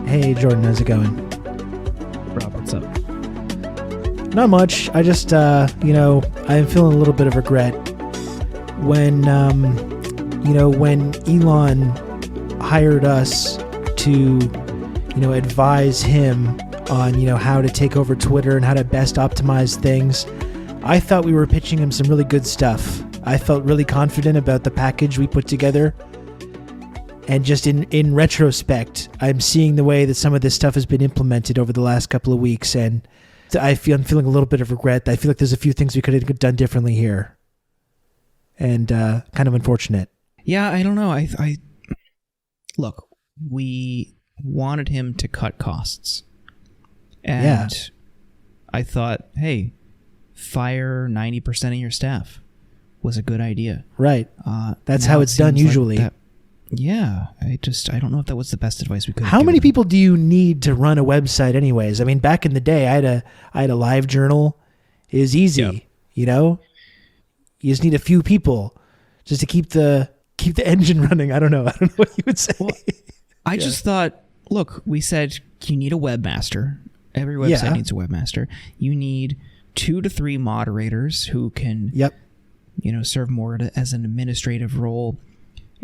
Hey, Jordan, how's it going? Rob, what's up? Not much. I just, I'm feeling a little bit of regret when, when Elon hired us to, advise him on, how to take over Twitter and how to best optimize things. I thought we were pitching him some really good stuff. I felt really confident about the package we put together. And just in retrospect, I'm seeing the way that some of this stuff has been implemented over the last couple of weeks, and I'm feeling a little bit of regret. I feel like there's a few things we could have done differently here, and kind of unfortunate. Yeah, I don't know. I look, we wanted him to cut costs, and I thought, hey, fire 90% of your staff was a good idea. Right. That's how it's done usually. Like yeah, I don't know if that was the best advice we could have How given many him. people do you need to run a website anyways? I mean, back in the day, I had a live journal. It was easy, You just need a few people just to keep the engine running. I don't know what you would say. Well, I just thought, look, we said you need a webmaster. Every website needs a webmaster. You need 2 to 3 moderators who can serve more as an administrative role,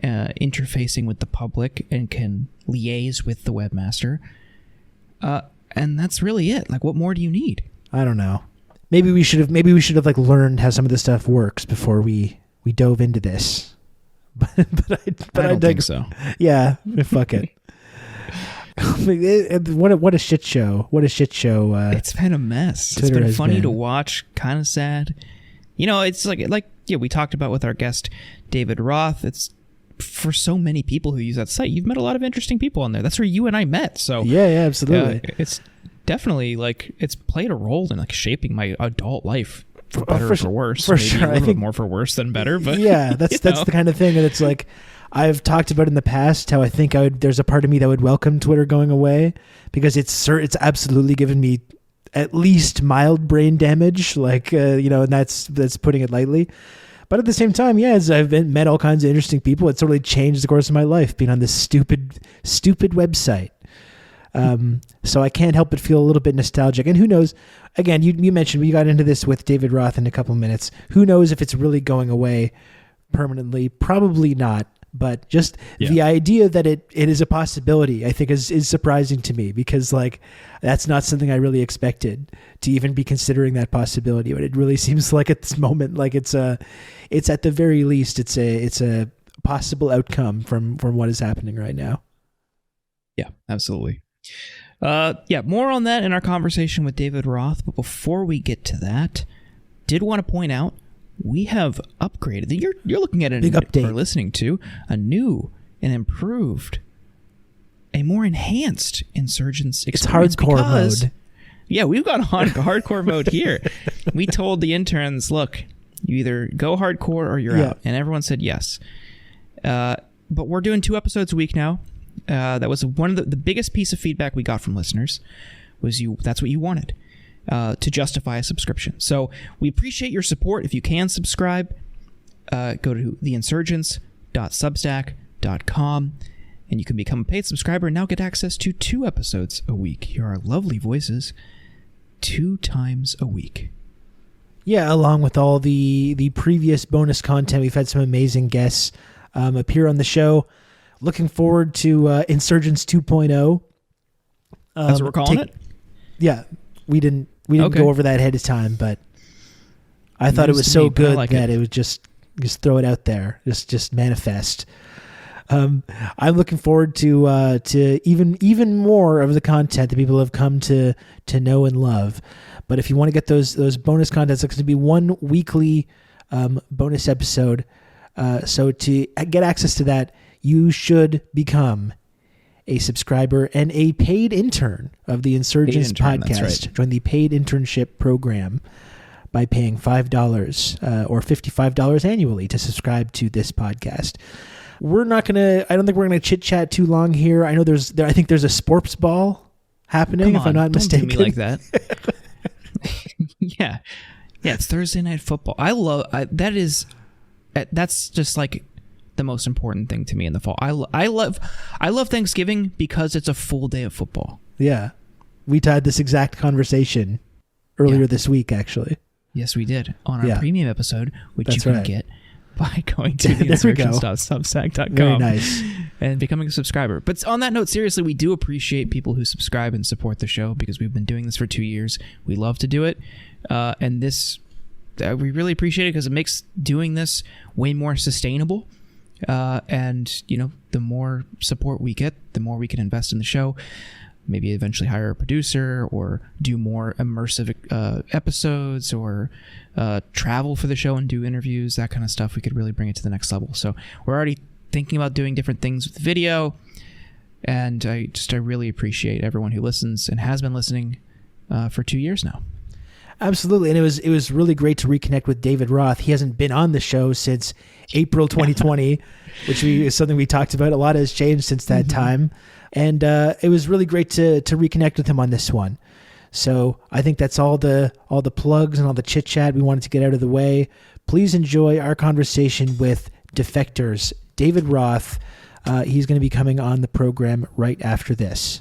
interfacing with the public, and can liaise with the webmaster. And that's really it. Like, what more do you need? I don't know. Maybe we should have like learned how some of this stuff works before we dove into this. But I don't think so. Yeah, fuck it. What a shit show. What a shit show. It's been a mess. Twitter it's been funny to watch, kind of sad. It's like we talked about with our guest David Roth. It's for so many people who use that site. You've met a lot of interesting people on there. That's where you and I met. So yeah, absolutely. It's definitely it's played a role in shaping my adult life, for better or for worse. For Maybe sure. a little bit more for worse than better. But yeah, that's the kind of thing that it's like I've talked about in the past. How I think there's a part of me that would welcome Twitter going away, because it's absolutely given me at least mild brain damage. And that's putting it lightly. But at the same time, as I've met all kinds of interesting people, it's totally changed the course of my life being on this stupid website. So I can't help but feel a little bit nostalgic. And who knows, again, you mentioned we got into this with David Roth in a couple minutes. Who knows if it's really going away permanently? Probably not. But just the idea that it is a possibility, I think is surprising to me, because that's not something I really expected, to even be considering that possibility. But it really seems like at this moment, it's at the very least, it's a possible outcome from what is happening right now. Yeah, absolutely. More on that in our conversation with David Roth. But before we get to that, did want to point out, we have upgraded. You're looking at big update, or listening to a new and improved, a more enhanced Insurgents experience. It's hardcore mode. Yeah, we've got hardcore mode here. We told the interns, look, you either go hardcore or you're out. And everyone said yes. But we're doing 2 episodes a week now. That was one of the biggest piece of feedback we got from listeners, was that's what you wanted. To justify a subscription. So we appreciate your support. If you can subscribe, go to theinsurgents.substack.com and you can become a paid subscriber and now get access to 2 episodes a week. Hear our lovely voices 2 times a week. Yeah, along with all the previous bonus content. We've had some amazing guests appear on the show. Looking forward to Insurgents 2.0. That's what we're calling it? Yeah, we didn't go over that ahead of time, but I thought it was so good that it would just throw it out there, just manifest. I'm looking forward to even more of the content that people have come to know and love. But if you want to get those bonus contents, it's going to be 1 weekly bonus episode So to get access to that, you should become a subscriber and a paid intern of the Insurgents podcast. Right. Join the paid internship program by paying $5 or $55 annually to subscribe to this podcast. I don't think we're going to chit chat too long here. I know I think there's a sports ball happening, if I'm not mistaken. Don't do me like that. Yeah. It's Thursday night football. That's just like the most important thing to me in the fall. I love Thanksgiving because it's a full day of football. Yeah. We had this exact conversation earlier this week, actually. Yes, we did on our premium episode, which That's you can right. get by going to theinsurgents.substack.com Very nice. and becoming a subscriber. But on that note, seriously, we do appreciate people who subscribe and support the show because we've been doing this for 2 years. We love to do it. And this, we really appreciate it because it makes doing this way more sustainable. And, the more support we get, the more we can invest in the show. Maybe eventually hire a producer or do more immersive episodes or travel for the show and do interviews, that kind of stuff. We could really bring it to the next level. So we're already thinking about doing different things with video. And I really appreciate everyone who listens and has been listening for 2 years now. Absolutely. And it was really great to reconnect with David Roth. He hasn't been on the show since April 2020, which is something we talked about. A lot has changed since that time. And it was really great to reconnect with him on this one. So I think that's all the plugs and all the chit chat we wanted to get out of the way. Please enjoy our conversation with Defector's David Roth. He's going to be coming on the program right after this.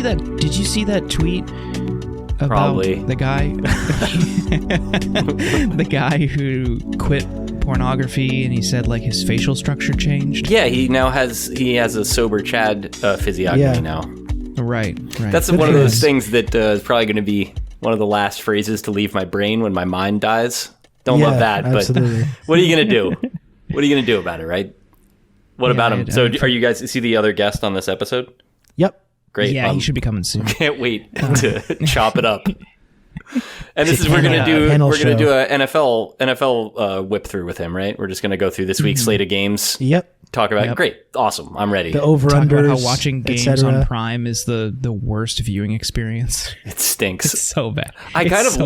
Did you see that tweet about Probably. the guy the guy who quit pornography and he said like his facial structure changed? Yeah, he has a sober Chad physiognomy now. Right. That's one of those things that is probably going to be one of the last phrases to leave my brain when my mind dies. Don't love that, absolutely. but what are you going to do? What are you going to do about it, right? What about him? So are you guys see the other guest on this episode? Yep. Great. Yeah, he should be coming soon. Can't wait to chop it up. And this is we're gonna do an NFL whip through with him, right? We're just gonna go through this week's slate of games. Yep. Talk about great, awesome. I'm ready. The over-unders, talk about how watching games on Prime is the worst viewing experience. It stinks. It's so bad. I kind of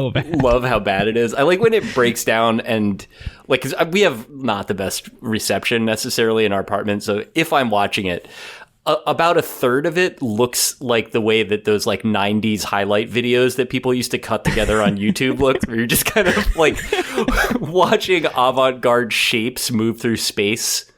love how bad it is. I like when it breaks down and like 'cause we have not the best reception necessarily in our apartment. So if I'm watching it, about a third of it looks like the way that those like 90s highlight videos that people used to cut together on YouTube looked, where you're just kind of like watching avant-garde shapes move through space,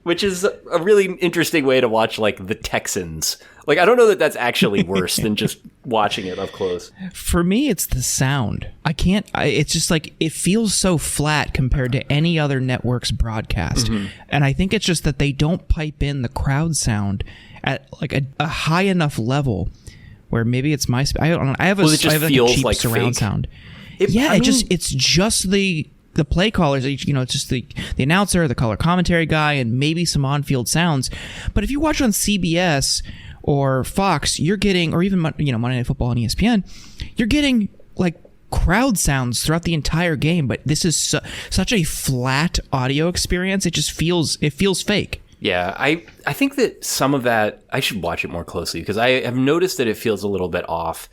which is a really interesting way to watch like the Texans. Like, I don't know that that's actually worse than just watching it up close. For me, it's the sound. It's just like, it feels so flat compared to any other network's broadcast. And I think it's just that they don't pipe in the crowd sound at like a high enough level where maybe it's my, I don't know. I have a cheap like surround fake. sound. It's just the play callers, it's just the announcer, the color commentary guy, and maybe some on-field sounds. But if you watch on CBS or Fox, you're getting, or even Monday Night Football on ESPN, you're getting like crowd sounds throughout the entire game. But this is such a flat audio experience. It feels fake. Yeah, I think that some of that, I should watch it more closely because I have noticed that it feels a little bit off.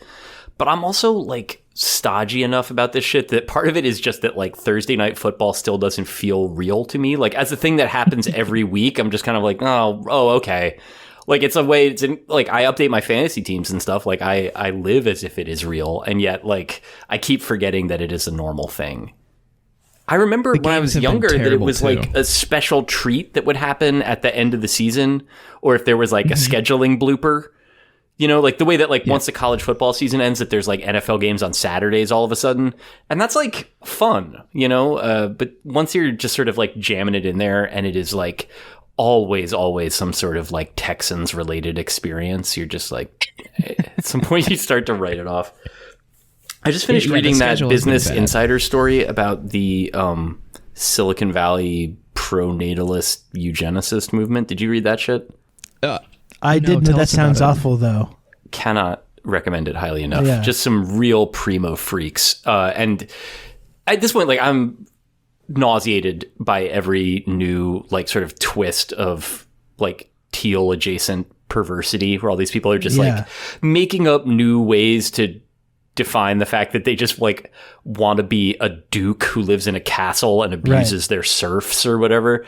But I'm also like stodgy enough about this shit that part of it is just that like Thursday Night Football still doesn't feel real to me. Like as a thing that happens every week, I'm just kind of like, oh, okay. Like it's a way, like I update my fantasy teams and stuff. Like I live as if it is real. And yet like I keep forgetting that it is a normal thing. I remember when I was younger that it was like a special treat that would happen at the end of the season. Or if there was like a scheduling blooper, like the way that like once the college football season ends, that there's like NFL games on Saturdays all of a sudden. And that's like fun, but once you're just sort of like jamming it in there and it is like always some sort of like Texans related experience, you're just like, at some point you start to write it off. I just finished reading that Business Insider story about the Silicon Valley pro-natalist eugenicist movement. Did you read that shit? I did, but that sounds awful, though. Cannot recommend it highly enough. Yeah. Just some real primo freaks. And at this point, like, I'm nauseated by every new, like, sort of twist of, like, teal adjacent perversity, where all these people are just like making up new ways to define the fact that they just like want to be a duke who lives in a castle and abuses their serfs or whatever.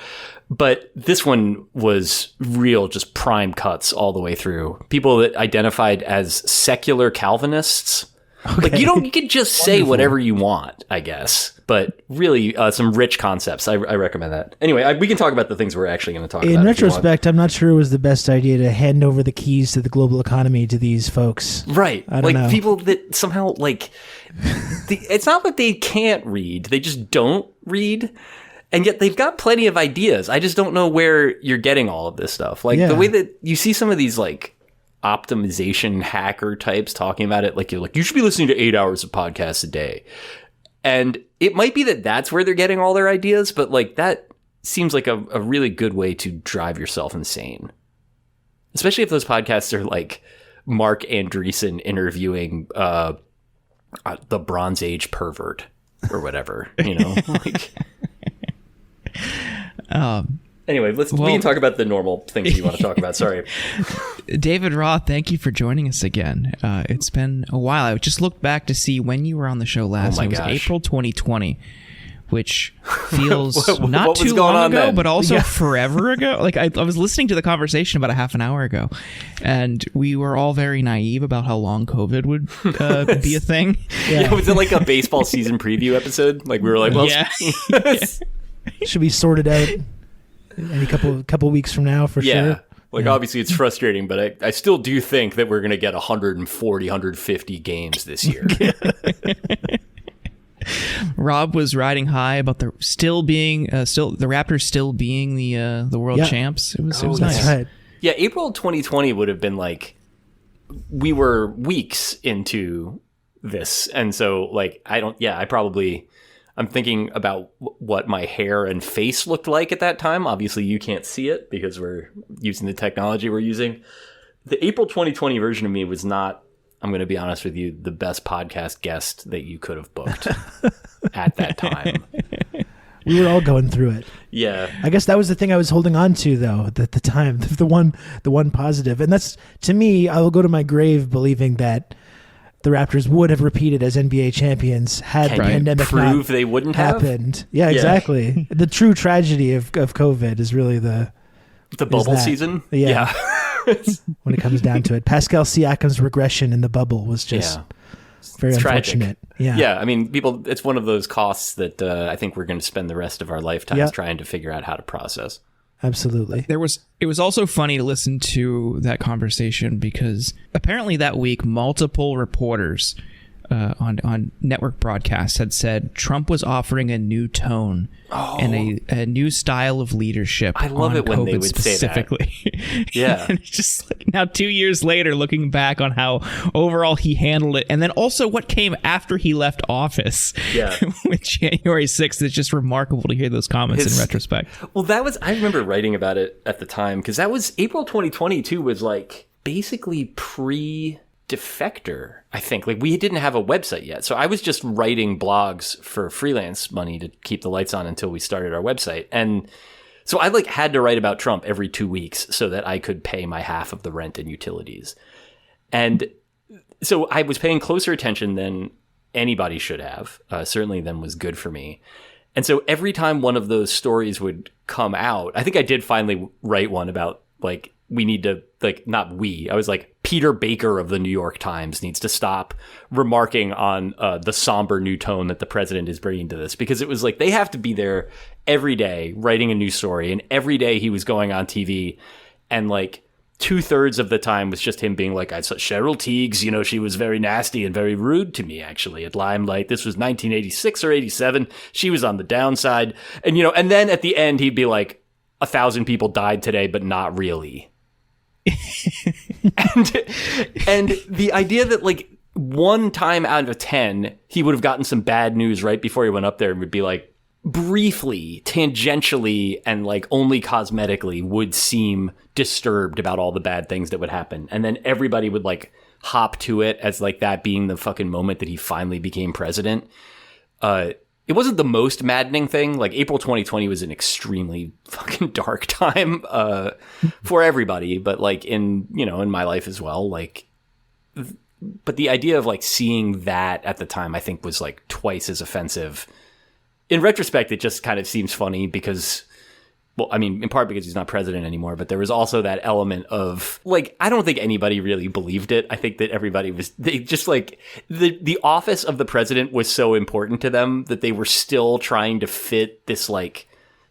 But this one was real, just prime cuts all the way through. People that identified as secular Calvinists. Okay. Like, you can just say whatever you want, I guess. But really, some rich concepts. I recommend that. Anyway, we can talk about the things we're actually going to talk about. In retrospect, I'm not sure it was the best idea to hand over the keys to the global economy to these folks. Right. I don't know. People that somehow, like, it's not that they can't read. They just don't read. And yet they've got plenty of ideas. I just don't know where you're getting all of this stuff. Like, the way that you see some of these, like, optimization hacker types talking about it, like, you're like, you should be listening to 8 hours of podcasts a day. And it might be that that's where they're getting all their ideas, but like, that seems like a really good way to drive yourself insane. Especially if those podcasts are like Mark Andreessen interviewing the Bronze Age pervert or whatever, you know? Like, anyway, we can talk about the normal things you want to talk about. Sorry. David Roth, thank you for joining us again. It's been a while. I just looked back to see when you were on the show last. It was April 2020, which feels not too long ago, but also forever ago. Like, I was listening to the conversation about a half an hour ago, and we were all very naive about how long COVID would be a thing. Yeah. Was it like a baseball season preview episode? Like, we were like, well, should we sort it out any couple weeks from now for sure? Like, obviously it's frustrating, but I still do think that we're going to get 140, 150 games this year. Rob was riding high about the Raptors still being the world champs. It was nice. Right. Yeah, April 2020 would have been like, we were weeks into this, and so like I'm thinking about what my hair and face looked like at that time. Obviously, you can't see it because we're using the technology we're using. The April 2020 version of me was not, I'm going to be honest with you, the best podcast guest that you could have booked at that time. We were all going through it. Yeah. I guess that was the thing I was holding on to, though, at the time, the one positive. And that's, to me, I will go to my grave believing that the Raptors would have repeated as NBA champions had the pandemic prove they wouldn't happened. Have? Yeah, exactly. The true tragedy of COVID is really the bubble season. Yeah. When it comes down to it, Pascal Siakam's regression in the bubble was just very unfortunate. Tragic. Yeah. I mean, it's one of those costs that I think we're going to spend the rest of our lifetimes trying to figure out how to process. Absolutely. It was also funny to listen to that conversation because apparently that week multiple reporters on network broadcasts had said Trump was offering a new tone and a new style of leadership. I love it when COVID they would specifically. say that. Yeah. And it's just like now 2 years later, looking back on how overall he handled it, and then also what came after he left office. Yeah. With January 6th, it's just remarkable to hear those comments in retrospect. Well, I remember writing about it at the time because that was April 2022 was like basically Defector, I think. Like, we didn't have a website yet, so I was just writing blogs for freelance money to keep the lights on until we started our website. And so I like had to write about Trump every 2 weeks so that I could pay my half of the rent and utilities. And so I was paying closer attention than anybody should have, certainly than was good for me. And so every time one of those stories would come out, I think I did finally write one about like, we need to, like, not we, I was like, Peter Baker of the New York Times needs to stop remarking on the somber new tone that the president is bringing to this, because it was like, they have to be there every day writing a new story. And every day he was going on TV, and like 2/3 of the time was just him being like, I saw Cheryl Tiegs, you know, she was very nasty and very rude to me, actually, at Limelight. This was 1986 or 87. She was on the downside. And, you know, and then at the end, he'd be like, 1,000 people died today, but not really. and the idea that like one time out of 10 he would have gotten some bad news right before he went up there and would be like, briefly, tangentially, and like only cosmetically would seem disturbed about all the bad things that would happen. And then everybody would like hop to it as like that being the fucking moment that he finally became president. It wasn't the most maddening thing. Like April 2020 was an extremely fucking dark time for everybody, but like in my life as well. Like, but the idea of like seeing that at the time, I think was like twice as offensive. In retrospect, it just kind of seems funny because, well, I mean, in part because he's not president anymore, but there was also that element of like, I don't think anybody really believed it. I think that they just like the office of the president was so important to them that they were still trying to fit this like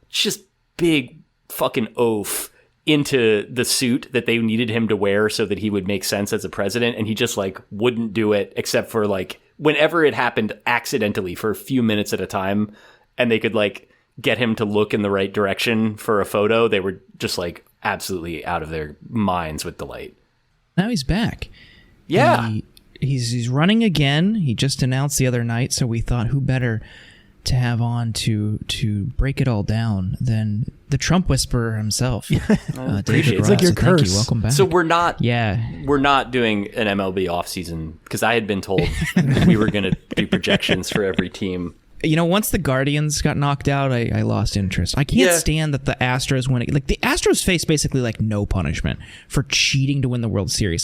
just big fucking oaf into the suit that they needed him to wear so that he would make sense as a president. And he just like wouldn't do it except for like whenever it happened accidentally for a few minutes at a time and they could like get him to look in the right direction for a photo, they were just like absolutely out of their minds with delight. Now he's back. Yeah. He's running again. He just announced the other night, so we thought who better to have on to break it all down than the Trump whisperer himself. David It's like your curse. Thank you. Welcome back. So we're not doing an MLB offseason because I had been told we were going to do projections for every team. You know, once the Guardians got knocked out, I lost interest. I can't stand that the Astros winning. Like, the Astros face basically, like, no punishment for cheating to win the World Series.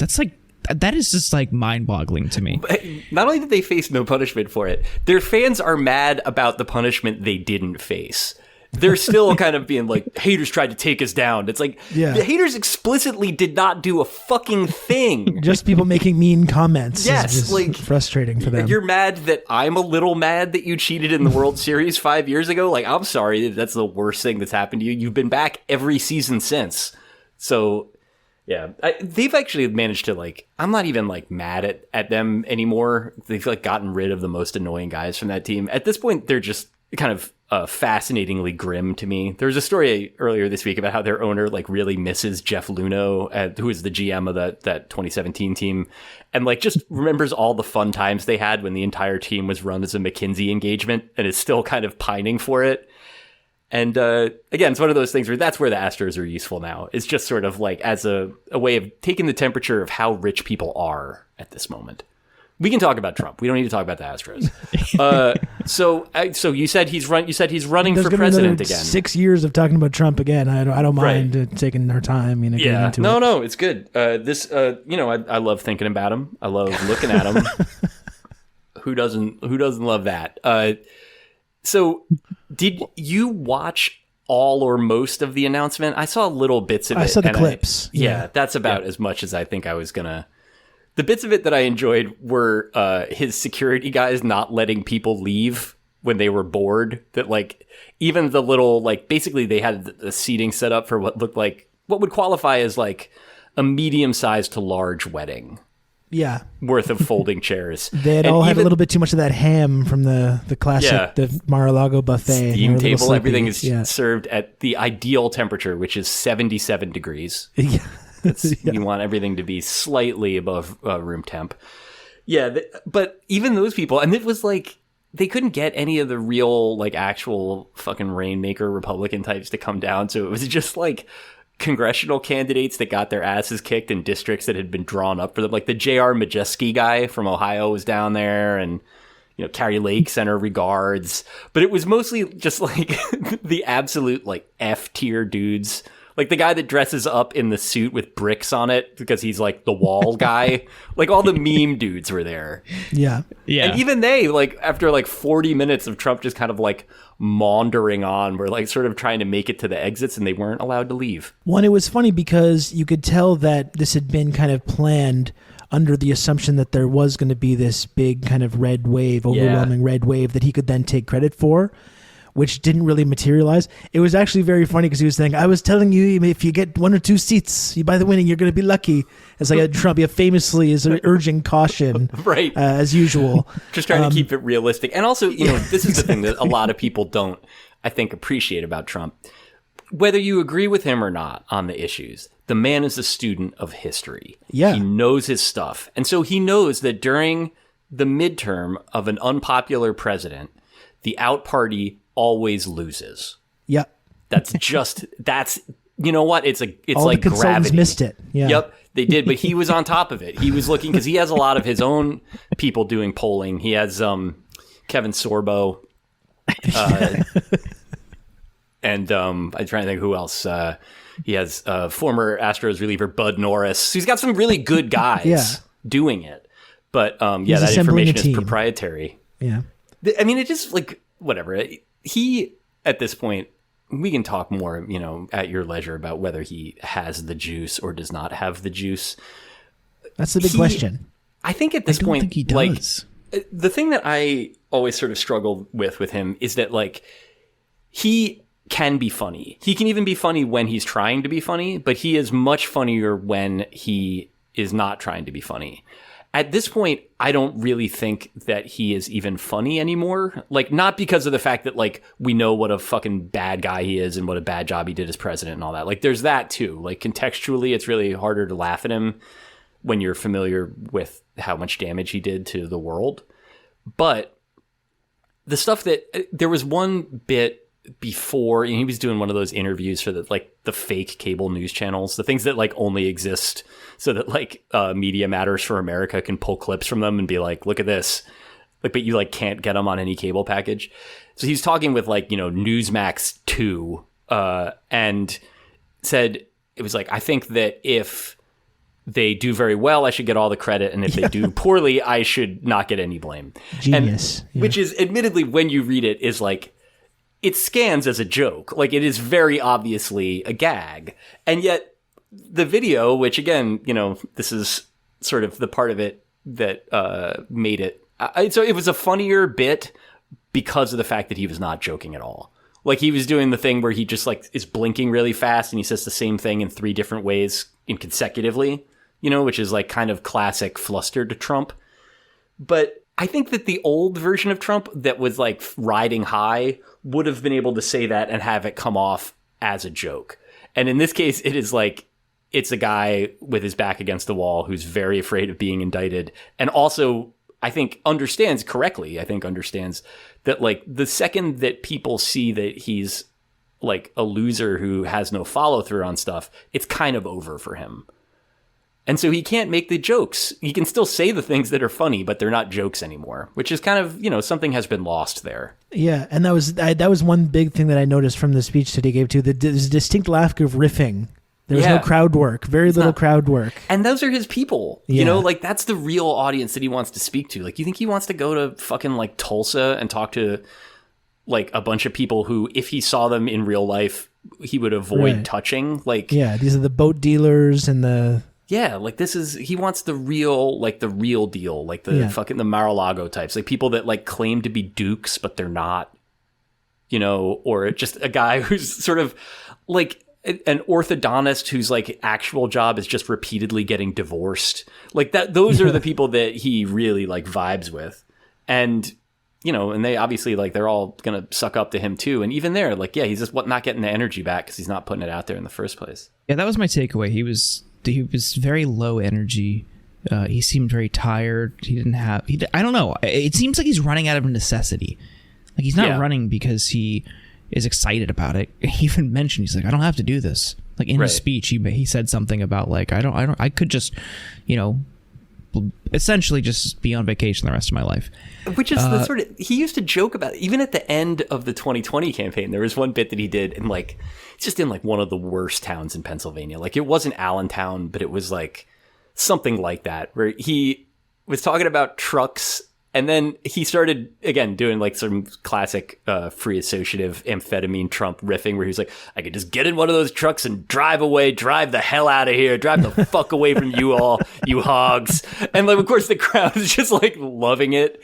That is just, like, mind-boggling to me. But not only did they face no punishment for it, their fans are mad about the punishment they didn't face. They're still kind of being like, haters tried to take us down. It's like, the haters explicitly did not do a fucking thing. Just people making mean comments. Yes, is just like frustrating for them. You're mad that I'm a little mad that you cheated in the World Series 5 years ago. Like, I'm sorry, that's the worst thing that's happened to you. You've been back every season since. So, yeah, they've actually managed to like. I'm not even like mad at them anymore. They've like gotten rid of the most annoying guys from that team. At this point, they're just kind of fascinatingly grim to me. There was a story earlier this week about how their owner like really misses Jeff Luhnow, who is the GM of that 2017 team, and like just remembers all the fun times they had when the entire team was run as a McKinsey engagement and is still kind of pining for it. And again, it's one of those things where that's where the Astros are useful now. It's just sort of like as a way of taking the temperature of how rich people are at this moment. We can talk about Trump. We don't need to talk about the Astros. So you said he's running for president again. 6 years of talking about Trump again. I don't mind taking our time. Getting into it. No, it's good. I love thinking about him. I love looking at him. Who doesn't love that? So did you watch all or most of the announcement? I saw little bits of it. I saw the clips. That's about as much as I think I was gonna. The bits of it that I enjoyed were his security guys not letting people leave when they were bored. That like even the little like basically they had the seating set up for what looked like what would qualify as like a medium-sized to large wedding. Yeah, worth of folding chairs. They had all had a little bit too much of that ham from the classic the Mar-a-Lago buffet. Steam table, everything is served at the ideal temperature, which is 77 degrees. Yeah. You want everything to be slightly above room temp. Yeah, but even those people, and it was like they couldn't get any of the real, like actual fucking rainmaker Republican types to come down. So it was just like congressional candidates that got their asses kicked in districts that had been drawn up for them. Like the J.R. Majeski guy from Ohio was down there, and Carrie Lake sent her regards. But it was mostly just like the absolute like F tier dudes. Like the guy that dresses up in the suit with bricks on it because he's like the wall guy. Like all the meme dudes were there. Yeah. And even they, like after like 40 minutes of Trump just kind of like maundering on, were like sort of trying to make it to the exits and they weren't allowed to leave. Well, and it was funny because you could tell that this had been kind of planned under the assumption that there was going to be this big kind of red wave, overwhelming red wave that he could then take credit for, which didn't really materialize. It was actually very funny because he was saying, I was telling you, if you get 1 or 2 seats, by the winning, you're going to be lucky. It's like Trump famously is urging caution, right? As usual. Just trying to keep it realistic. And also, this is the thing that a lot of people don't, I think, appreciate about Trump. Whether you agree with him or not on the issues, the man is a student of history. Yeah. He knows his stuff. And so he knows that during the midterm of an unpopular president, the out party always loses. Yep. That's you know what? It's all like the consultants gravity. missed it. Yeah. Yep, they did, but he was on top of it. He was looking because he has a lot of his own people doing polling. He has Kevin Sorbo, and I'm trying to think who else. He has former Astros reliever Bud Norris. So he's got some really good guys doing it. But He's that assembling information a team. is proprietary. Yeah. I mean, it just like whatever. He at this point, we can talk more, at your leisure about whether he has the juice or does not have the juice. That's the big question. I think at this I don't point, think he does. like the thing that I always sort of struggle with him is that like he can be funny. He can even be funny when he's trying to be funny, but he is much funnier when he is not trying to be funny. At this point, I don't really think that he is even funny anymore. Like, not because of the fact that, like, we know what a fucking bad guy he is and what a bad job he did as president and all that. Like, there's that, too. Like, contextually, it's really harder to laugh at him when you're familiar with how much damage he did to the world. But the stuff that... There was one bit before, he was doing one of those interviews for the fake cable news channels, the things that like only exist so that like Media Matters for America can pull clips from them and be like, look at this, like, but you like can't get them on any cable package. So he's talking with like Newsmax 2 and said it was like, I think that if they do very well, I should get all the credit, and if they do poorly, I should not get any blame. Genius. And, which is admittedly, when you read it, is like, it scans as a joke. Like, it is very obviously a gag. And yet the video, which again, this is sort of the part of it that made it. So it was a funnier bit because of the fact that he was not joking at all. Like, he was doing the thing where he just like is blinking really fast and he says the same thing in 3 different ways consecutively, which is like kind of classic flustered Trump. But I think that the old version of Trump that was like riding high would have been able to say that and have it come off as a joke. And in this case, it is like, it's a guy with his back against the wall who's very afraid of being indicted. And also, I think understands that like the second that people see that he's like a loser who has no follow through on stuff, it's kind of over for him. And so he can't make the jokes. He can still say the things that are funny, but they're not jokes anymore, which is kind of, something has been lost there. Yeah, and that was one big thing that I noticed from the speech that he gave too. There's distinct lack of riffing. There was no crowd work, very little crowd work. And those are his people. Like that's the real audience that he wants to speak to. Like, you think he wants to go to fucking like Tulsa and talk to like a bunch of people who, if he saw them in real life, he would avoid touching? Like, yeah, these are the boat dealers and the... Yeah, like he wants the real deal, like fucking the Mar-a-Lago types, like people that like claim to be dukes, but they're not, or just a guy who's sort of like an orthodontist whose like actual job is just repeatedly getting divorced. Like that, those are the people that he really like vibes with. And, and they obviously like, they're all going to suck up to him too. And even there, like, yeah, he's just not getting the energy back because he's not putting it out there in the first place. Yeah, that was my takeaway. He was very low energy. He seemed very tired. He didn't have... I don't know. It seems like he's running out of necessity. Like, he's not running because he is excited about it. He even mentioned, he's like, I don't have to do this. Like, in his speech, he said something about, like, I could just, essentially just be on vacation the rest of my life. Which is the sort of... He used to joke about it. Even at the end of the 2020 campaign, there was one bit that he did, and, like... just in like one of the worst towns in Pennsylvania. Like, it wasn't Allentown, but it was like something like that, where he was talking about trucks, and then he started again doing like some classic free associative amphetamine Trump riffing, where he was like, I could just get in one of those trucks and drive away, drive the hell out of here, drive the fuck away from you all, you hogs. And like, of course, the crowd is just like loving it.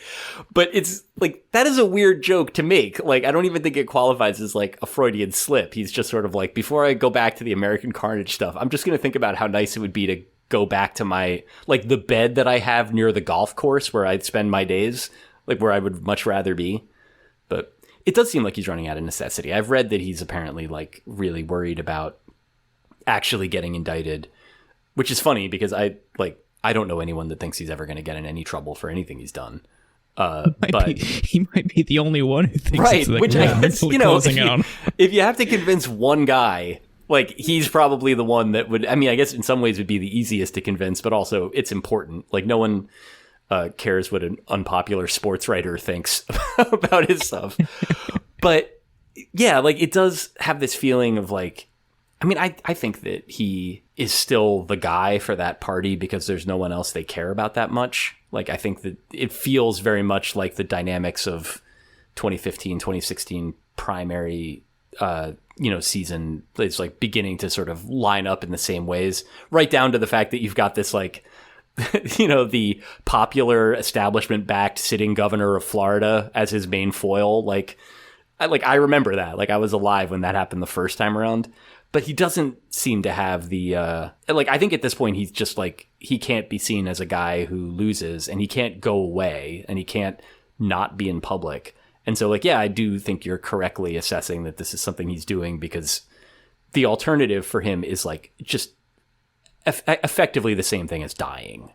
But it's like, that is a weird joke to make. Like, I don't even think it qualifies as like a Freudian slip. He's just sort of like, before I go back to the American Carnage stuff, I'm just going to think about how nice it would be to go back to my, like, the bed that I have near the golf course where I'd spend my days, like where I would much rather be. But it does seem like he's running out of necessity. I've read that he's apparently like really worried about actually getting indicted, which is funny because I don't know anyone that thinks he's ever going to get in any trouble for anything he's done. He might be the only one who thinks right, it's like, which I guess, closing in on. If you have to convince one guy, like, he's probably the one that would, I mean, I guess in some ways would be the easiest to convince, but also it's important. Like, no one cares what an unpopular sports writer thinks about his stuff. But yeah, like, it does have this feeling of like, I mean, I think that he is still the guy for that party because there's no one else they care about that much. Like, I think that it feels very much like the dynamics of 2015, 2016 primary, season is like beginning to sort of line up in the same ways, right down to the fact that you've got this like, the popular establishment backed sitting governor of Florida as his main foil. I remember that. Like, I was alive when that happened the first time around. But he doesn't seem to have the, I think at this point, he's just like, he can't be seen as a guy who loses, and he can't go away, and he can't not be in public. And so, like, yeah, I do think you're correctly assessing that this is something he's doing because the alternative for him is like just effectively the same thing as dying,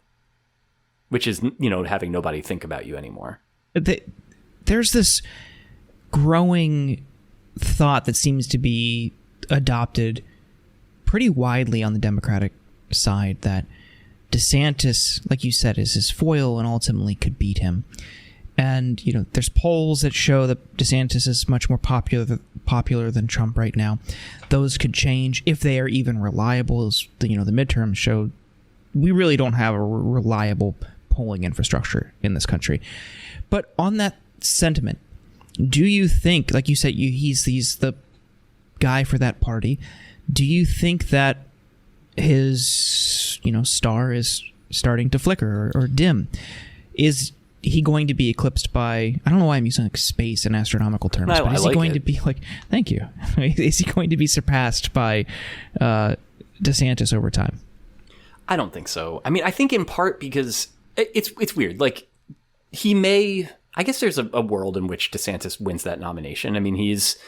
which is, having nobody think about you anymore. There's this growing thought that seems to be adopted pretty widely on the Democratic side that DeSantis, like you said, is his foil and ultimately could beat him. And, there's polls that show that DeSantis is much more popular than Trump right now. Those could change if they are even reliable. As the midterms showed, we really don't have a reliable polling infrastructure in this country. But on that sentiment, do you think, like you said, he's the guy for that party? Do you think that his star is starting to flicker or dim? Is he going to be eclipsed by, I don't know why I'm using like space and astronomical terms, but is he going to be like, thank you, is he going to be surpassed by DeSantis over time? I don't think so. I mean, I think in part because it's weird. Like, he may, I guess there's a world in which DeSantis wins that nomination. I mean, he's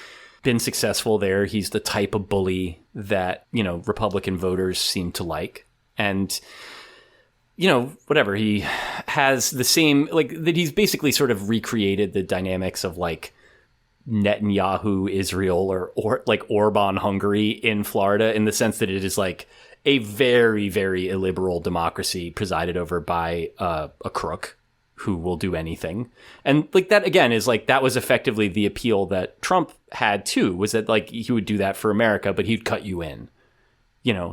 been successful there. He's the type of bully that, Republican voters seem to like. And, whatever, he has the same, like, that he's basically sort of recreated the dynamics of like Netanyahu Israel or like Orban Hungary in Florida, in the sense that it is like a very, very illiberal democracy presided over by a crook who will do anything. And like that, again, is like, that was effectively the appeal that Trump had too, was that like he would do that for America, but he'd cut you in,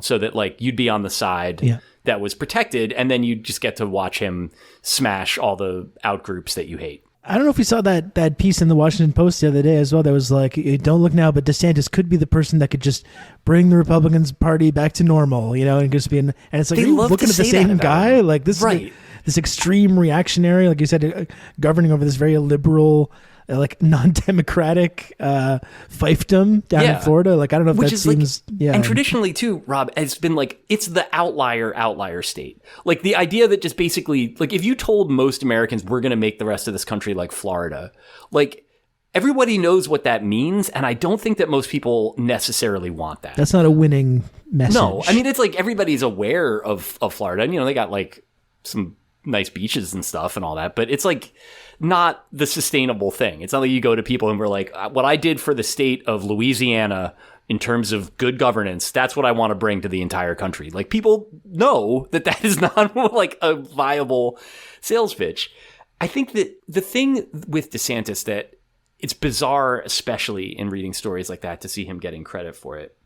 so that like you'd be on the side that was protected, and then you'd just get to watch him smash all the outgroups that you hate. I don't know if we saw that piece in the Washington Post the other day as well. That was like, don't look now, but DeSantis could be the person that could just bring the Republicans party back to normal, and just be and it's like, are you looking at the same guy? Him. Like this, right. This extreme reactionary, like you said, governing over this very liberal, like non-democratic fiefdom down in Florida. Like, I don't know if which that is seems, like, and traditionally too, Rob, has been like, it's the outlier state. Like, the idea that just basically, like, if you told most Americans we're going to make the rest of this country like Florida, like, everybody knows what that means, and I don't think that most people necessarily want that. That's not a winning message. No, I mean, it's like everybody's aware of Florida, and they got like some nice beaches and stuff and all that, but it's like not the sustainable thing. It's not like you go to people and we're like, what I did for the state of Louisiana in terms of good governance, that's what I want to bring to the entire country. Like, people know that is not like a viable sales pitch. I think that the thing with DeSantis that it's bizarre, especially in reading stories like that, to see him getting credit for it,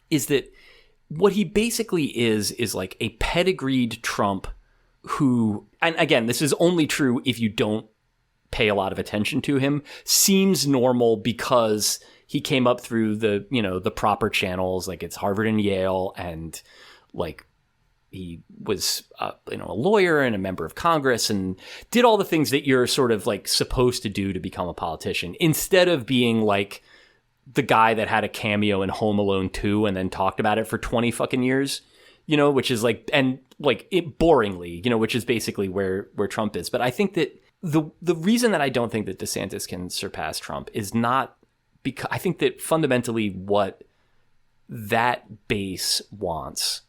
is that what he basically is like a pedigreed Trump who, and again, this is only true if you don't pay a lot of attention to him, seems normal because he came up through the, the proper channels, like it's Harvard and Yale, and like he was, a lawyer and a member of Congress and did all the things that you're sort of like supposed to do to become a politician, instead of being like the guy that had a cameo in Home Alone 2 and then talked about it for 20 fucking years, which is like, and like it boringly, which is basically where Trump is. But I think that the reason that I don't think that DeSantis can surpass Trump is not because I think that fundamentally what that base wants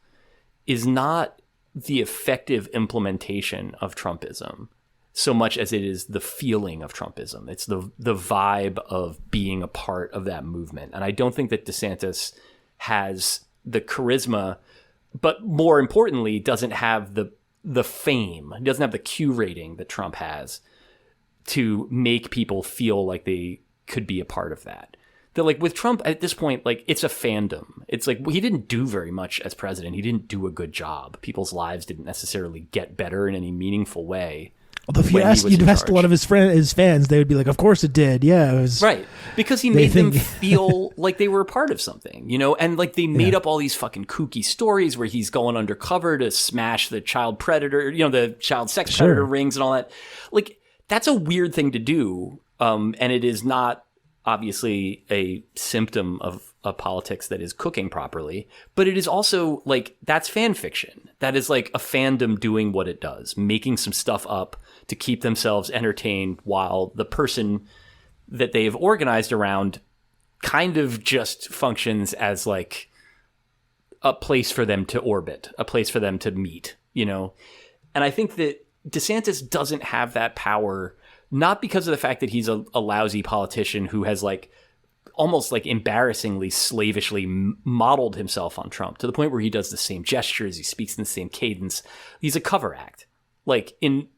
is not the effective implementation of Trumpism so much as it is the feeling of Trumpism. It's the vibe of being a part of that movement. And I don't think that DeSantis has the charisma, but more importantly, doesn't have the fame. He doesn't have the Q rating that Trump has to make people feel like they could be a part of that. That like with Trump at this point, like it's a fandom. It's like he didn't do very much as president. He didn't do a good job. People's lives didn't necessarily get better in any meaningful way. Although if you'd asked a lot of his fans, they would be like, "Of course it did. Yeah, it was right." Because he made them feel like they were a part of something, you know. And like they made up all these fucking kooky stories where he's going undercover to smash the child predator, you know, the child sex predator rings and all that. Like that's a weird thing to do, and it is not obviously a symptom of a politics that is cooking properly, but it is also like that's fan fiction. That is like a fandom doing what it does, making some stuff up to keep themselves entertained while the person that they've organized around kind of just functions as like a place for them to orbit, a place for them to meet, you know? And I think that DeSantis doesn't have that power, not because of the fact that he's a lousy politician who has like almost like embarrassingly slavishly modeled himself on Trump to the point where he does the same gestures, he speaks in the same cadence. He's a cover act. Like in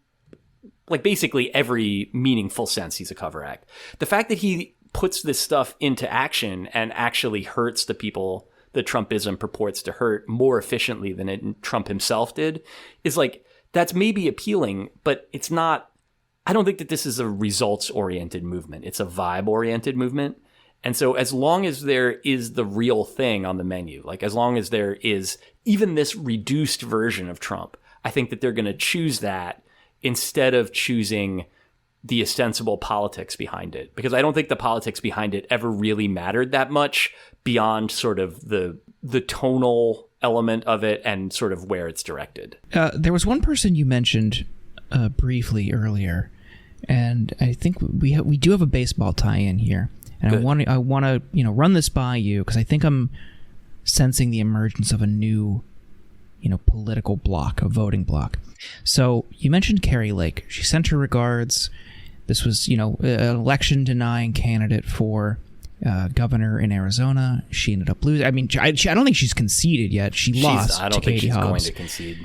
like basically every meaningful sense, he's a cover act. The fact that he puts this stuff into action and actually hurts the people that Trumpism purports to hurt more efficiently than Trump himself did is like, that's maybe appealing, but it's not. I don't think that this is a results-oriented movement. It's a vibe-oriented movement. And so as long as there is the real thing on the menu, like as long as there is even this reduced version of Trump, I think that they're going to choose that instead of choosing the ostensible politics behind it. Because I don't think the politics behind it ever really mattered that much beyond sort of the tonal element of it and sort of where it's directed. There was one person you mentioned briefly earlier, and I think we do have a baseball tie-in here, and good. I want to run this by you because I think I'm sensing the emergence of a new political block, a voting block. So you mentioned Carrie Lake. She sent her regards. This was an election denying candidate for governor in Arizona. She ended up losing. I mean, I don't think she's conceded yet. She lost. I don't to think Katie she's Hobbs. going to concede.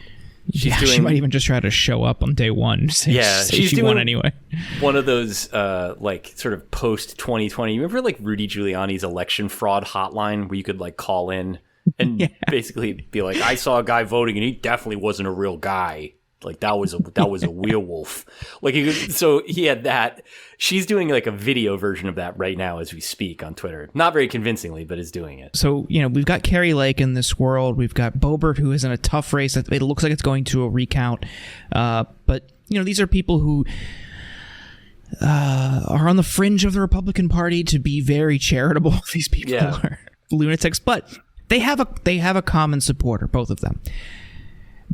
She might even just try to show up on day one. She's she won anyway. One of those like sort of post 2020. You remember like Rudy Giuliani's election fraud hotline where you could like call in and basically be like, I saw a guy voting and he definitely wasn't a real guy. Like that was a werewolf. Like so he had that. She's doing like a video version of that right now as we speak on Twitter. Not very convincingly, but is doing it. So we've got Carrie Lake in this world. We've got Boebert, who is in a tough race. It looks like it's going to a recount. But these are people who are on the fringe of the Republican Party. To be very charitable, these people are lunatics, but they have a common supporter, both of them.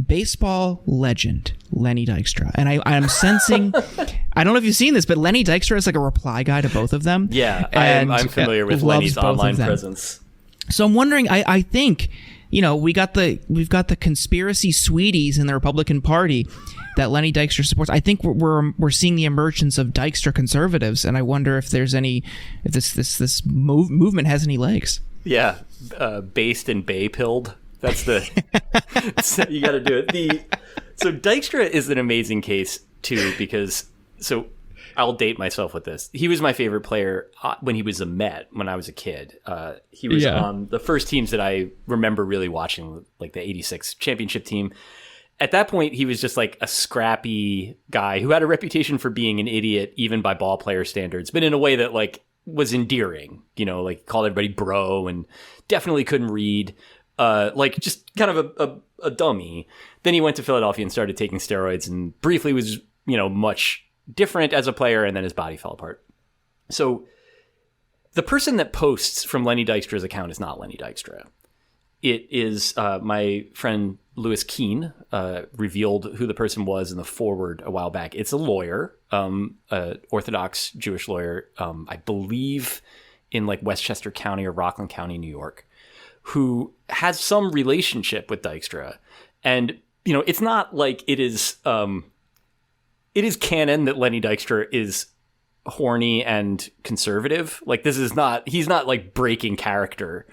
Baseball legend Lenny Dykstra, and I'm sensing I don't know if you've seen this, but Lenny Dykstra is like a reply guy to both of them. I'm familiar with Lenny's online presence. So I'm wondering, I think we've got the conspiracy sweeties in the Republican Party that Lenny Dykstra supports. I think we're seeing the emergence of Dykstra conservatives, and I wonder if there's if this movement has any legs. Based and bay-pilled. That's so you got to do it. So Dykstra is an amazing case too, because I'll date myself with this. He was my favorite player when he was a Met when I was a kid. He was on the first teams that I remember really watching, like the '86 championship team. At that point, he was just like a scrappy guy who had a reputation for being an idiot, even by ball player standards, but in a way that like was endearing. Like called everybody bro and definitely couldn't read. Like just kind of a dummy. Then he went to Philadelphia and started taking steroids and briefly was, much different as a player, and then his body fell apart. So the person that posts from Lenny Dykstra's account is not Lenny Dykstra. It is my friend Louis Keene revealed who the person was in the forward a while back. It's a lawyer, Orthodox Jewish lawyer, I believe in like Westchester County or Rockland County, New York, who has some relationship with Dykstra. And, it's not like it is it is canon that Lenny Dykstra is horny and conservative. Like, he's not like breaking character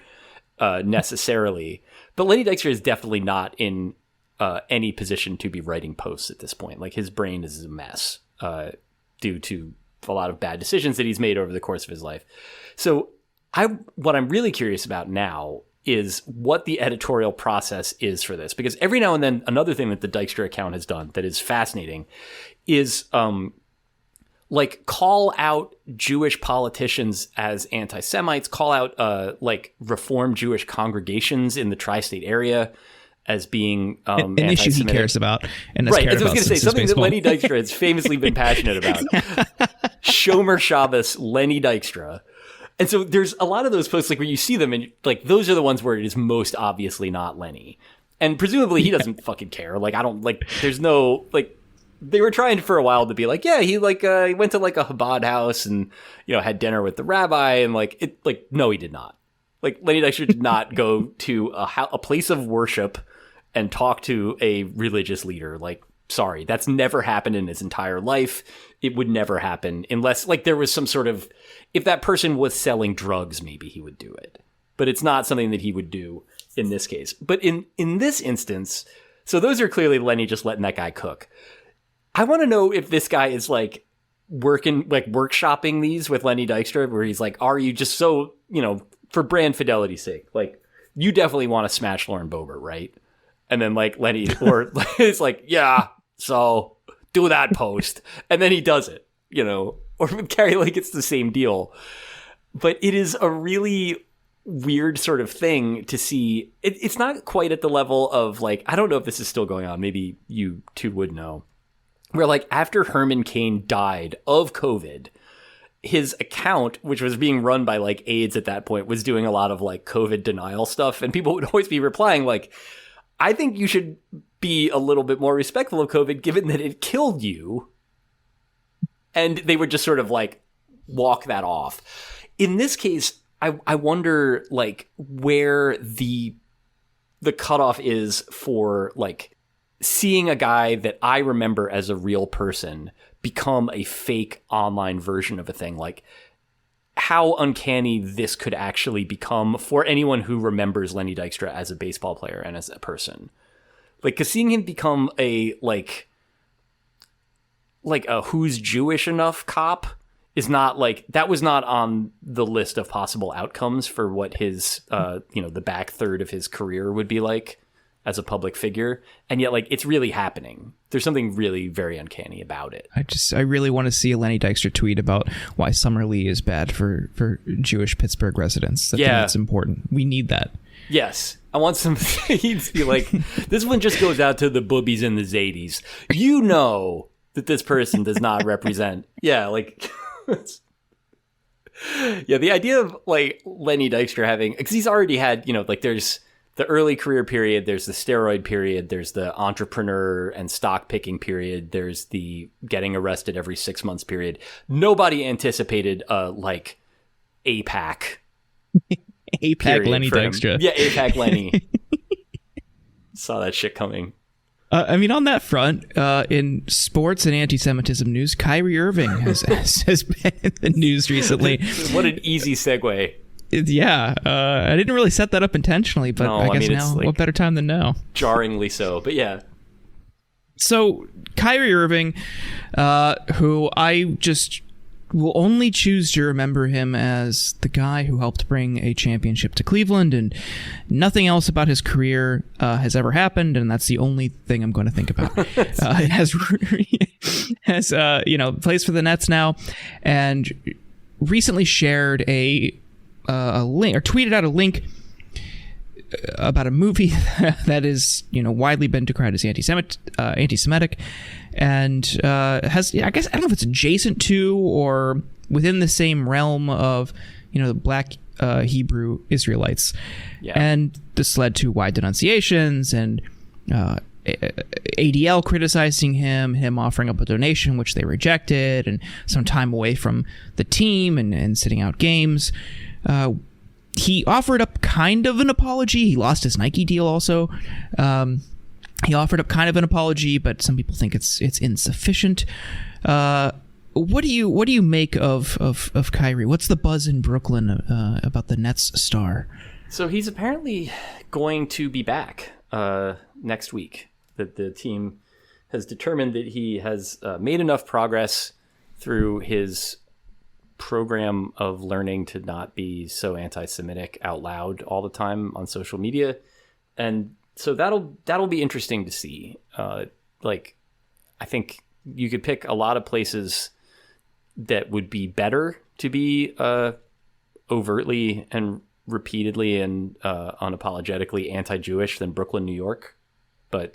necessarily, but Lenny Dykstra is definitely not in any position to be writing posts at this point. Like, his brain is a mess due to a lot of bad decisions that he's made over the course of his life. So what I'm really curious about now is what the editorial process is for this, because every now and then another thing that the Dykstra account has done that is fascinating is like call out Jewish politicians as anti-Semites, call out like Reformed Jewish congregations in the tri-state area as being an issue he cares about. And right, I was going to say something that Lenny Dykstra has famously been passionate about. Shomer Shabbos, Lenny Dykstra. And so there's a lot of those posts like where you see them and like those are the ones where it is most obviously not Lenny. And presumably he doesn't fucking care. Like, I don't like, there's no like, they were trying for a while to be like, yeah, he like he went to like a Chabad house and, you know, had dinner with the rabbi and like it, like, no, he did not. Like, Lenny Dykstra did not go to a place of worship and talk to a religious leader. Like, sorry, that's never happened in his entire life. It would never happen unless like there was some sort of, if that person was selling drugs, maybe he would do it. But it's not something that he would do in this case. But in this instance, so those are clearly Lenny just letting that guy cook. I want to know if this guy is like workshopping these with Lenny Dykstra, where he's like, are you just so, you know, for brand fidelity's sake, like, you definitely want to smash Lauren Boebert, right? And then like Lenny, or it's like, yeah, so do that post. And then he does it, you know, or with Carrie Lake, it's the same deal. But it is a really weird sort of thing to see. It's not quite at the level of like, I don't know if this is still going on. Maybe you two would know. Where like after Herman Cain died of COVID, his account, which was being run by like aides at that point, was doing a lot of like COVID denial stuff. And people would always be replying like, I think you should be a little bit more respectful of COVID given that it killed you. And they would just sort of like walk that off. In this case, I wonder like where the cutoff is for like seeing a guy that I remember as a real person become a fake online version of a thing. Like how uncanny this could actually become for anyone who remembers Lenny Dykstra as a baseball player and as a person. Like, cause seeing him become a like a who's Jewish enough cop is not like, that was not on the list of possible outcomes for what his, you know, the back third of his career would be like as a public figure. And yet like it's really happening. There's something really very uncanny about it. I really want to see a Lenny Dykstra tweet about why Summer Lee is bad for Jewish Pittsburgh residents. I think that's important. We need that. Yes. I want some he'd be like, this one just goes out to the boobies and the Zadies. You know that this person does not represent. Yeah, like yeah, the idea of like Lenny Dykstra having, because he's already had, you know, like there's the early career period, there's the steroid period, there's the entrepreneur and stock picking period, there's the getting arrested every 6 months period. Nobody anticipated like APAC. APAC Lenny Dykstra. Yeah, APAC Lenny. Saw that shit coming. I mean, on that front, in sports and anti-Semitism news, Kyrie Irving has been in the news recently. What an easy segue. Yeah, I didn't really set that up intentionally, but I guess now, like, what better time than now? Jarringly so, but yeah. So, Kyrie Irving, who I just will only choose to remember him as the guy who helped bring a championship to Cleveland, and nothing else about his career has ever happened, and that's the only thing I'm going to think about. Has you know, plays for the Nets now, and recently shared a link, or tweeted out a link about a movie that is, you know, widely been decried as anti-Semitic, and has, I guess, I don't know if it's adjacent to or within the same realm of, you know, the Black Hebrew Israelites. Yeah. And this led to wide denunciations and ADL criticizing him offering up a donation, which they rejected, and some time away from the team and sitting out games. He offered up kind of an apology. He lost his Nike deal also. He offered up kind of an apology, but some people think it's insufficient. What do you make of Kyrie? What's the buzz in Brooklyn about the Nets star? So he's apparently going to be back next week. That the team has determined that he has made enough progress through his program of learning to not be so anti-Semitic out loud all the time on social media, and so that'll be interesting to see. Like, I think you could pick a lot of places that would be better to be overtly and repeatedly and unapologetically anti-Jewish than Brooklyn, New York. But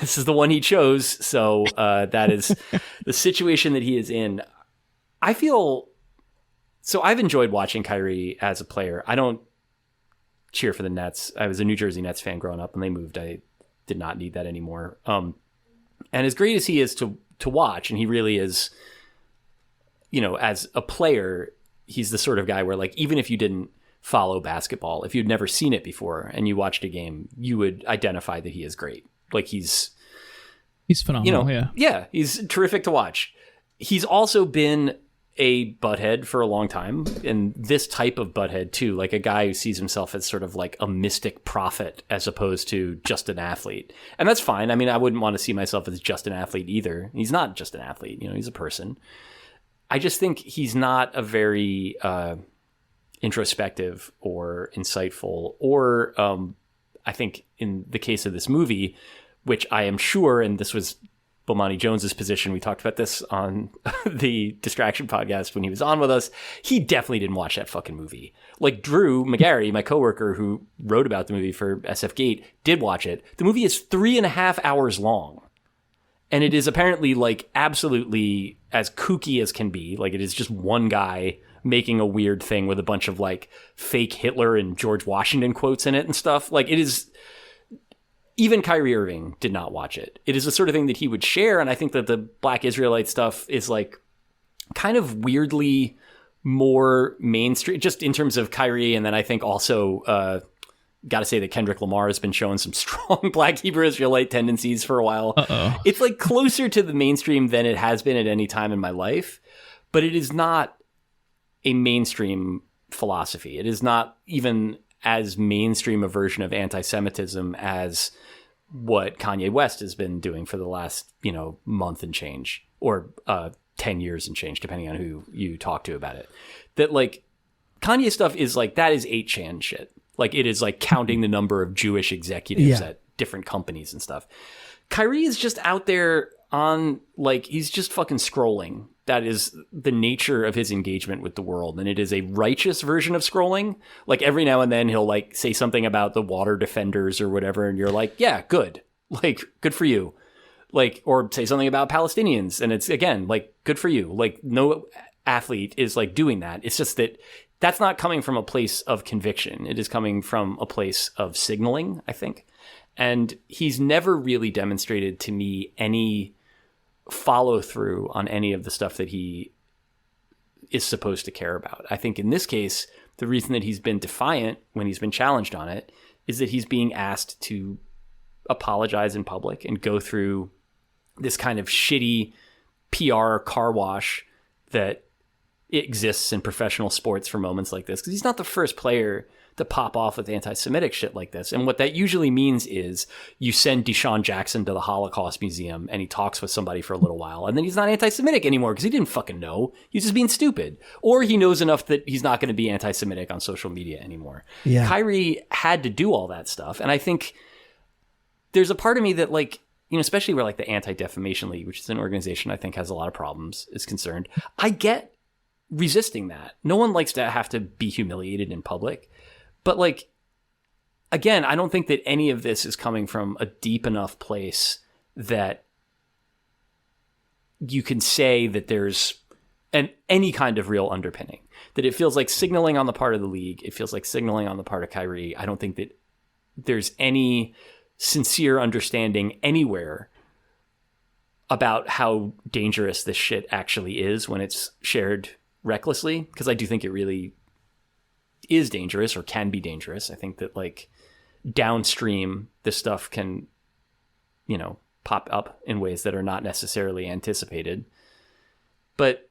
this is the one he chose. So that is the situation that he is in. I feel so. I've enjoyed watching Kyrie as a player. I don't cheer for the Nets. I was a New Jersey Nets fan growing up, and they moved. I did not need that anymore. And as great as he is to watch, and he really is, you know, as a player, he's the sort of guy where, like, even if you didn't follow basketball, if you'd never seen it before and you watched a game, you would identify that he is great. Like, he's phenomenal. You know, yeah, he's terrific to watch. He's also been a butthead for a long time, and this type of butthead too, like a guy who sees himself as sort of like a mystic prophet as opposed to just an athlete. And that's fine. I mean, I wouldn't want to see myself as just an athlete either. He's not just an athlete, you know, he's a person. I just think he's not a very introspective or insightful, or I think in the case of this movie, which I am sure, and this was Bomani Jones's position, we talked about this on the Distraction podcast when he was on with us, he definitely didn't watch that fucking movie. Like, Drew McGarry, my coworker who wrote about the movie for SF Gate, did watch it. The movie is 3.5 hours long. And it is apparently, like, absolutely as kooky as can be. Like, it is just one guy making a weird thing with a bunch of, like, fake Hitler and George Washington quotes in it and stuff. Like, it is... Even Kyrie Irving did not watch it. It is the sort of thing that he would share, and I think that the Black Israelite stuff is, like, kind of weirdly more mainstream, just in terms of Kyrie, and then I think also... got to say that Kendrick Lamar has been showing some strong Black Hebrew Israelite tendencies for a while. Uh-oh. It's like closer to the mainstream than it has been at any time in my life, but it is not a mainstream philosophy. It is not even as mainstream a version of anti-Semitism as what Kanye West has been doing for the last, you know, month and change, or 10 years and change, depending on who you talk to about it. That, like, Kanye stuff is like, that is 8chan shit. Like, it is like counting the number of Jewish executives at different companies and stuff. Kyrie is just out there on, like, he's just fucking scrolling. That is the nature of his engagement with the world. And it is a righteous version of scrolling. Like, every now and then he'll, like, say something about the water defenders or whatever. And you're like, yeah, good. Like, good for you. Like, or say something about Palestinians. And it's, again, like, good for you. Like, no athlete is, like, doing that. It's just that that's not coming from a place of conviction. It is coming from a place of signaling, I think. And he's never really demonstrated to me any follow through on any of the stuff that he is supposed to care about. I think in this case, the reason that he's been defiant when he's been challenged on it is that he's being asked to apologize in public and go through this kind of shitty PR car wash that exists in professional sports for moments like this, because he's not the first player to pop off with anti-Semitic shit like this. And what that usually means is you send Deshaun Jackson to the Holocaust Museum and he talks with somebody for a little while, and then he's not anti-Semitic anymore because he didn't fucking know. He's just being stupid. Or he knows enough that he's not going to be anti-Semitic on social media anymore. Yeah. Kyrie had to do all that stuff. And I think there's a part of me that, like, you know, especially where, like, the Anti-Defamation League, which is an organization I think has a lot of problems, is concerned, I get resisting that. No one likes to have to be humiliated in public. But, like, again, I don't think that any of this is coming from a deep enough place that you can say that there's any kind of real underpinning. That it feels like signaling on the part of the league. It feels like signaling on the part of Kyrie. I don't think that there's any sincere understanding anywhere about how dangerous this shit actually is when it's shared recklessly, because I do think it really is dangerous, or can be dangerous. I think that, like, downstream, this stuff can pop up in ways that are not necessarily anticipated. But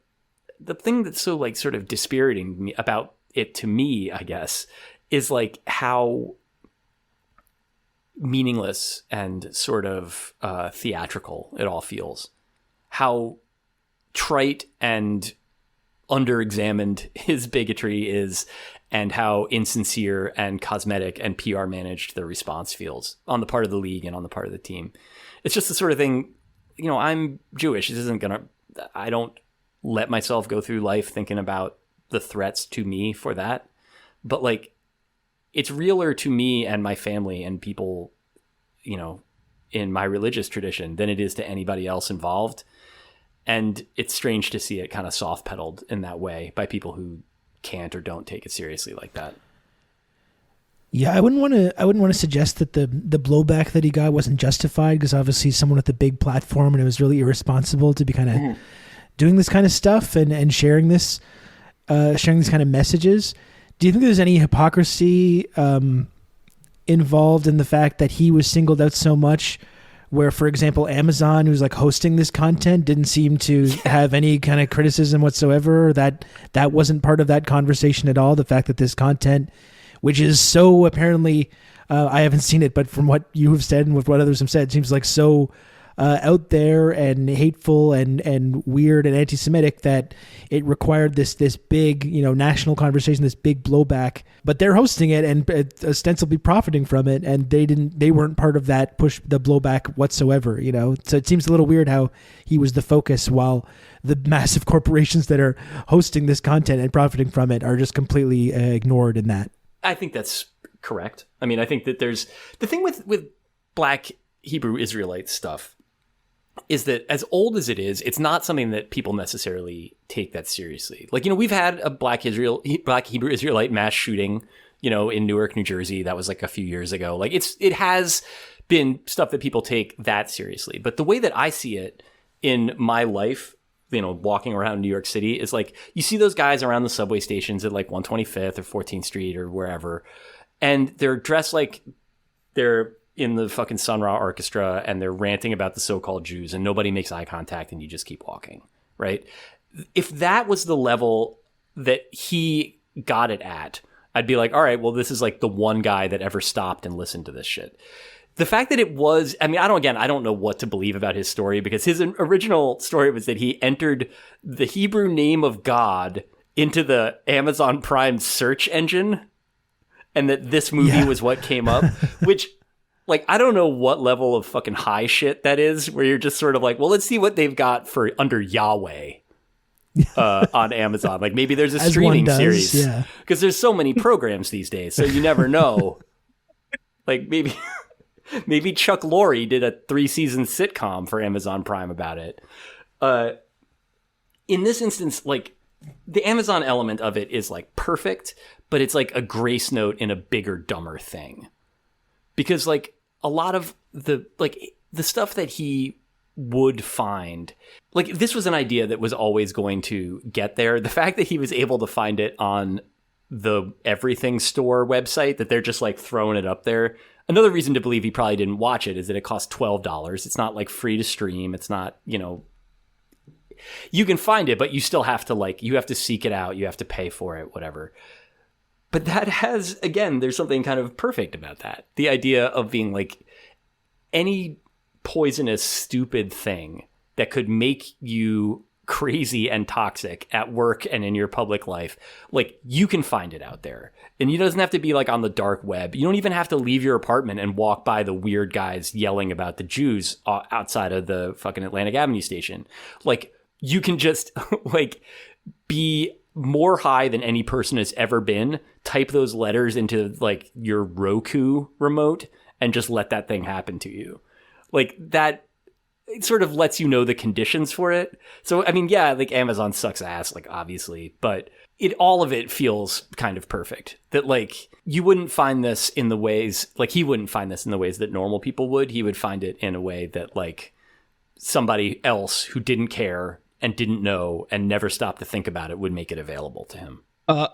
the thing that's so like sort of dispiriting about it to me, I guess, is like how meaningless and sort of theatrical it all feels. How trite and under-examined his bigotry is, and how insincere and cosmetic and PR managed the response feels on the part of the league and on the part of the team. It's just the sort of thing, I'm Jewish. I don't let myself go through life thinking about the threats to me for that. But like, it's realer to me and my family and people, in my religious tradition than it is to anybody else involved. And it's strange to see it kind of soft pedaled in that way by people who can't or don't take it seriously like that. Yeah, I wouldn't want to suggest that the blowback that he got wasn't justified, because obviously he's someone with a big platform, and it was really irresponsible to be kind of doing this kind of stuff and sharing these kind of messages. Do you think there's any hypocrisy involved in the fact that he was singled out so much, where, for example, Amazon, who's like hosting this content, didn't seem to have any kind of criticism whatsoever? That wasn't part of that conversation at all. The fact that this content, which is so apparently, I haven't seen it, but from what you have said and with what others have said, it seems like so out there and hateful and weird and anti-Semitic that it required this big, national conversation, this big blowback. But they're hosting it and ostensibly profiting from it, and they weren't part of that push, the blowback whatsoever. So it seems a little weird how he was the focus, while the massive corporations that are hosting this content and profiting from it are just completely ignored in that. I think that's correct. I mean, I think that there's the thing with Black Hebrew Israelite stuff is that, as old as it is, it's not something that people necessarily take that seriously. Like, we've had a Black Hebrew Israelite mass shooting, in Newark, New Jersey. That was like a few years ago. Like, it has been stuff that people take that seriously. But the way that I see it in my life, walking around New York City, is like, you see those guys around the subway stations at like 125th or 14th Street or wherever, and they're dressed like they're in the fucking Sun Ra Orchestra, and they're ranting about the so-called Jews, and nobody makes eye contact, and you just keep walking, right? If that was the level that he got it at, I'd be like, all right, well, this is like the one guy that ever stopped and listened to this shit. The fact that it was, I don't know what to believe about his story, because his original story was that he entered the Hebrew name of God into the Amazon Prime search engine, and that this movie was what came up, which, like, I don't know what level of fucking high shit that is, where you're just sort of like, well, let's see what they've got for under Yahweh on Amazon. Like, maybe there's a streaming series, because there's so many programs these days, so you never know. Like, maybe Chuck Lorre did a 3-season sitcom for Amazon Prime about it. In this instance, like, the Amazon element of it is like perfect, but it's like a grace note in a bigger, dumber thing. Because like a lot of the stuff that he would find, like, this was an idea that was always going to get there. The fact that he was able to find it on the Everything Store website, that they're just like throwing it up there. Another reason to believe he probably didn't watch it is that it costs $12. It's not like free to stream. It's not, you can find it, but you still have to you have to seek it out. You have to pay for it, whatever. But that has, again, there's something kind of perfect about that. The idea of being like, any poisonous, stupid thing that could make you crazy and toxic at work and in your public life, like, you can find it out there. And it doesn't have to be like on the dark web. You don't even have to leave your apartment and walk by the weird guys yelling about the Jews outside of the fucking Atlantic Avenue station. Like, you can just like be more high than any person has ever been, type those letters into like your Roku remote, and just let that thing happen to you. Like, that, it sort of lets you know the conditions for it. So, I mean, yeah, like, Amazon sucks ass, like, obviously, but all of it feels kind of perfect. That, like, you wouldn't find this in the ways, like, he wouldn't find this in the ways that normal people would. He would find it in a way that, like, somebody else who didn't care and didn't know and never stopped to think about it would make it available to him.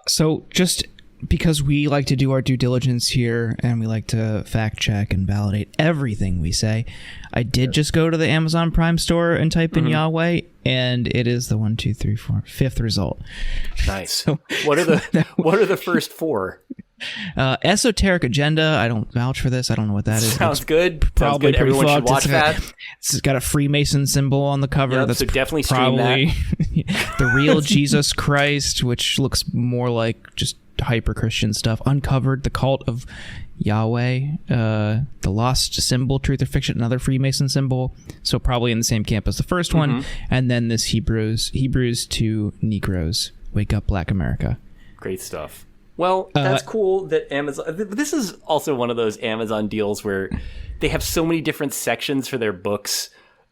So just because we like to do our due diligence here and we like to fact check and validate everything we say, I did just go to the Amazon Prime store and type in Yahweh, and it is the 1, 2, 3, 4, 5th result. Nice. So, what are the first 4? Esoteric Agenda. I don't vouch for this. I don't know what that is. Sounds good. Probably Sounds good. Everyone should watch that. It's got a Freemason symbol on the cover. Yep, that's so definitely probably stream the real Jesus Christ, which looks more like just hyper Christian stuff. Uncovered, the Cult of Yahweh, the Lost Symbol, Truth or Fiction, another Freemason symbol. So probably in the same camp as the first one. And then this Hebrews to Negroes. Wake up, Black America. Great stuff. Well, that's cool that Amazon... This is also one of those Amazon deals where they have so many different sections for their books.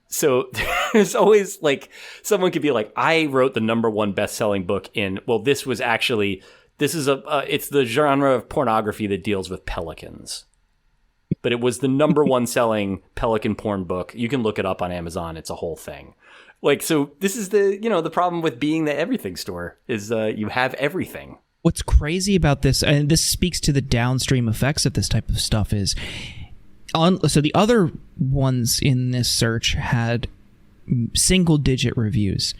So there's always, like, someone could be like, I wrote the #1 best-selling book in... Well, this was actually... This is it's the genre of pornography that deals with pelicans. But it was the #1 selling pelican porn book. You can look it up on Amazon. It's a whole thing. Like, so this is the problem with being the everything store is you have everything. What's crazy about this, and this speaks to the downstream effects of this type of stuff, is so the other ones in this search had single-digit reviews.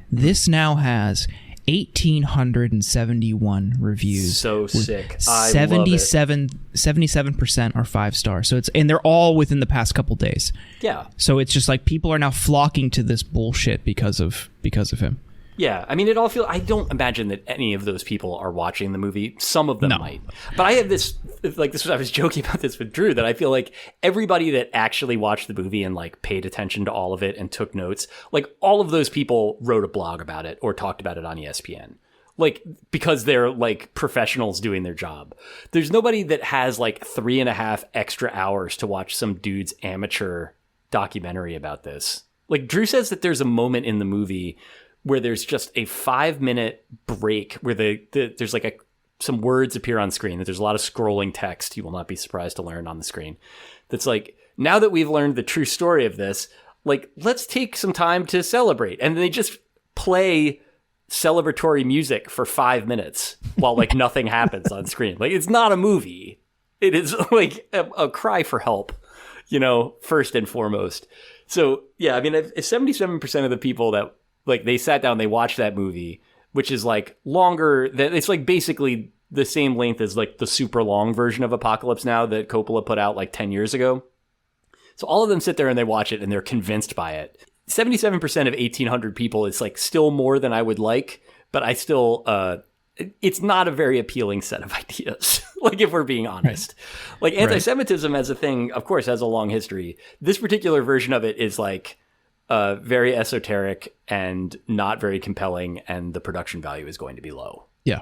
This now has 1,871 reviews. So sick. I 77% are 5 stars. So and they're all within the past couple days. Yeah. So it's just like people are now flocking to this bullshit because of him. Yeah, I mean, I don't imagine that any of those people are watching the movie. Some of them might. But I have this, I was joking about this with Drew, that I feel like everybody that actually watched the movie and, like, paid attention to all of it and took notes, like, all of those people wrote a blog about it or talked about it on ESPN. Like, because they're, like, professionals doing their job. There's nobody that has, like, 3.5 extra hours to watch some dude's amateur documentary about this. Like, Drew says that there's a moment in the movie where there's just a 5-minute break where there's like some words appear on screen, that there's a lot of scrolling text. You will not be surprised to learn on the screen. That's like, now that we've learned the true story of this, like, let's take some time to celebrate. And they just play celebratory music for 5 minutes while, like, nothing happens on screen. Like, it's not a movie. It is like a cry for help, first and foremost. So yeah, I mean, if 77% of the people that, like, they sat down, they watched that movie, which is, like, longer than, it's, like, basically the same length as, like, the super long version of Apocalypse Now that Coppola put out, like, 10 years ago. So all of them sit there and they watch it and they're convinced by it. 77% of 1,800 people is, like, still more than I would like, but I still, it's not a very appealing set of ideas, like, if we're being honest. Right. Like, anti-Semitism as a thing, of course, has a long history. This particular version of it is, like, very esoteric and not very compelling, and the production value is going to be low. Yeah.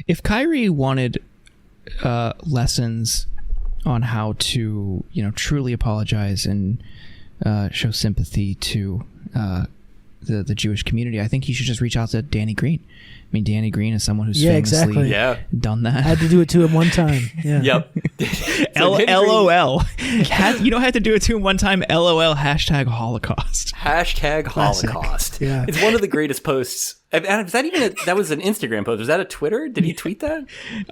If Kyrie wanted lessons on how to, truly apologize and show sympathy to the Jewish community, I think he should just reach out to Danny Green. I mean, Danny Green is someone who's famously done that. I had to do it to him one time. Yeah. Yep. LOL. You don't have to do it to him one time. LOL. #Holocaust. #Holocaust. Yeah. It's one of the greatest posts. Was that even that was an Instagram post? Was that a Twitter? Did he tweet that?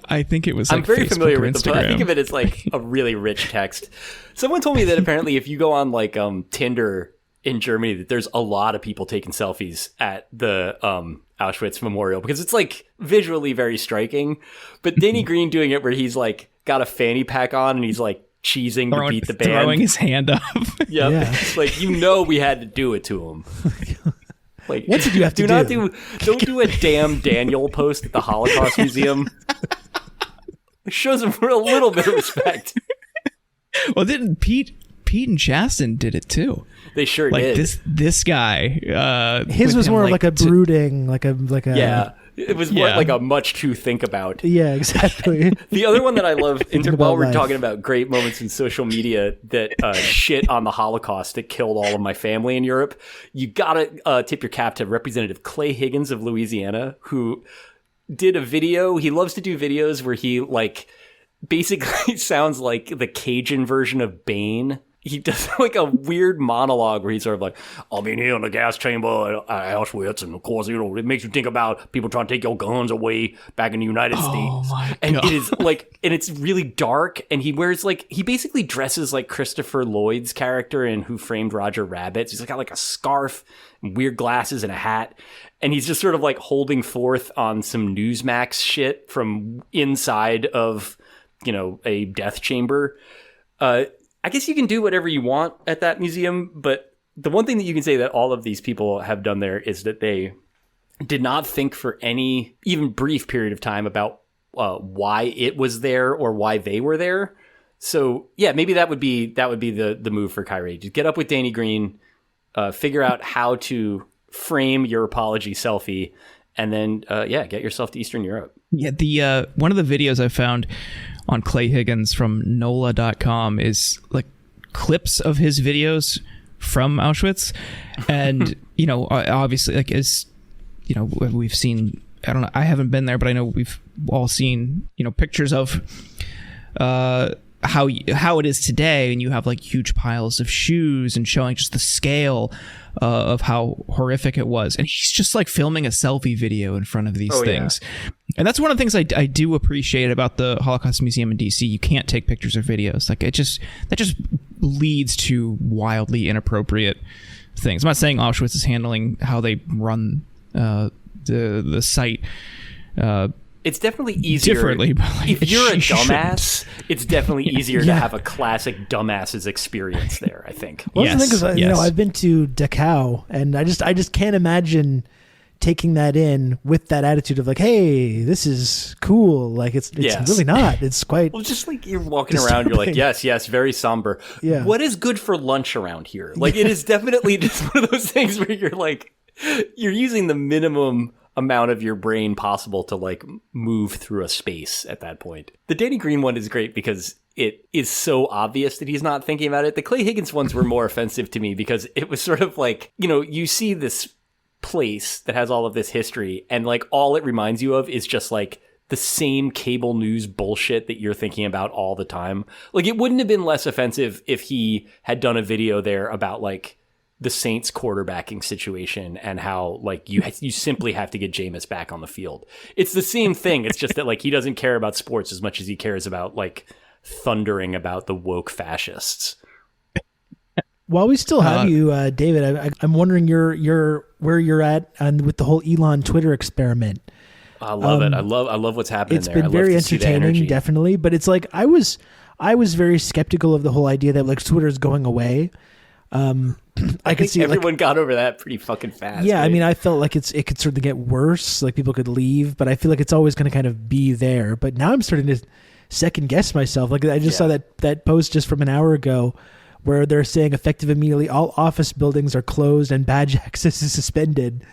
I think it was. I'm very Facebook familiar with Instagram. the post. I think of it as, like, a really rich text. Someone told me that apparently if you go on, like, Tinder in Germany, that there's a lot of people taking selfies at the Auschwitz Memorial because it's, like, visually very striking. But Danny Green doing it where he's, like, got a fanny pack on and he's, like, cheesing to beat the band, throwing his hand up. Yep. Yeah. It's like, we had to do it to him. Like, what did you have to do? Don't do a damn Daniel post at the Holocaust Museum. It shows him for a little bit of respect. Well, didn't Pete and Chasten did it too? They sure did. This guy. His was more like a brooding, like a. Yeah, it was more like a much to think about. Yeah, exactly. The other one that I love, while we're talking about great moments in social media that shit on the Holocaust that killed all of my family in Europe, you gotta tip your cap to Representative Clay Higgins of Louisiana, who did a video. He loves to do videos where he, like, basically sounds like the Cajun version of Bane he does like a weird monologue where he's sort of like, I've been here in the gas chamber at Auschwitz, and of course, it makes you think about people trying to take your guns away back in the United States. My God. And it is like, and it's really dark, and he wears like, he basically dresses like Christopher Lloyd's character in Who Framed Roger Rabbit. So he's got like a scarf, and weird glasses, and a hat. And he's just sort of like holding forth on some Newsmax shit from inside of, a death chamber. I guess you can do whatever you want at that museum, but the one thing that you can say that all of these people have done there is that they did not think for any even brief period of time about why it was there or why they were there. So yeah, maybe that would be the move for Kyrie. Just get up with Danny Green, figure out how to frame your apology selfie, and then get yourself to Eastern Europe. Yeah, the one of the videos I found on Clay Higgins from NOLA.com is like clips of his videos from Auschwitz. And, obviously, like, as, we've seen, I don't know, I haven't been there, but I know we've all seen, pictures of how it is today. And you have like huge piles of shoes and showing just the scale of how horrific it was. And he's just like filming a selfie video in front of these things. Yeah. And that's one of the things I do appreciate about the Holocaust Museum in DC. You can't take pictures or videos. Like that just leads to wildly inappropriate things. I'm not saying Auschwitz is handling how they run the site it's definitely easier differently. But like, if you're a dumbass, it's definitely easier to have a classic dumbass's experience there, I think. Well, the thing is, I've been to Dachau, and I just can't imagine taking that in with that attitude of like, hey, this is cool. Like it's really not. It's quite just like you're walking around, you're like, yes, very somber. Yeah. What is good for lunch around here? Like it is definitely just one of those things where you're like, you're using the minimum amount of your brain possible to like move through a space at that point. The Danny Green one is great because it is so obvious that he's not thinking about it. The Clay Higgins ones were more offensive to me because it was sort of like, you see this place that has all of this history and like all it reminds you of is just like the same cable news bullshit that you're thinking about all the time. Like it wouldn't have been less offensive if he had done a video there about like the Saints quarterbacking situation and how like you simply have to get Jameis back on the field. It's the same thing. It's just that like he doesn't care about sports as much as he cares about like thundering about the woke fascists. While we still have you, David, I'm wondering your where you're at and with the whole Elon Twitter experiment. I love it. I love what's happening there. It's been very entertaining, definitely. But it's like I was very skeptical of the whole idea that like Twitter is going away. I could see everyone got over that pretty fucking fast. Yeah, right? I mean, I felt like it could sort of get worse. Like people could leave, but I feel like it's always going to kind of be there. But now I'm starting to second guess myself. Like I just saw that post just from an hour ago, where they're saying effective immediately, all office buildings are closed and badge access is suspended.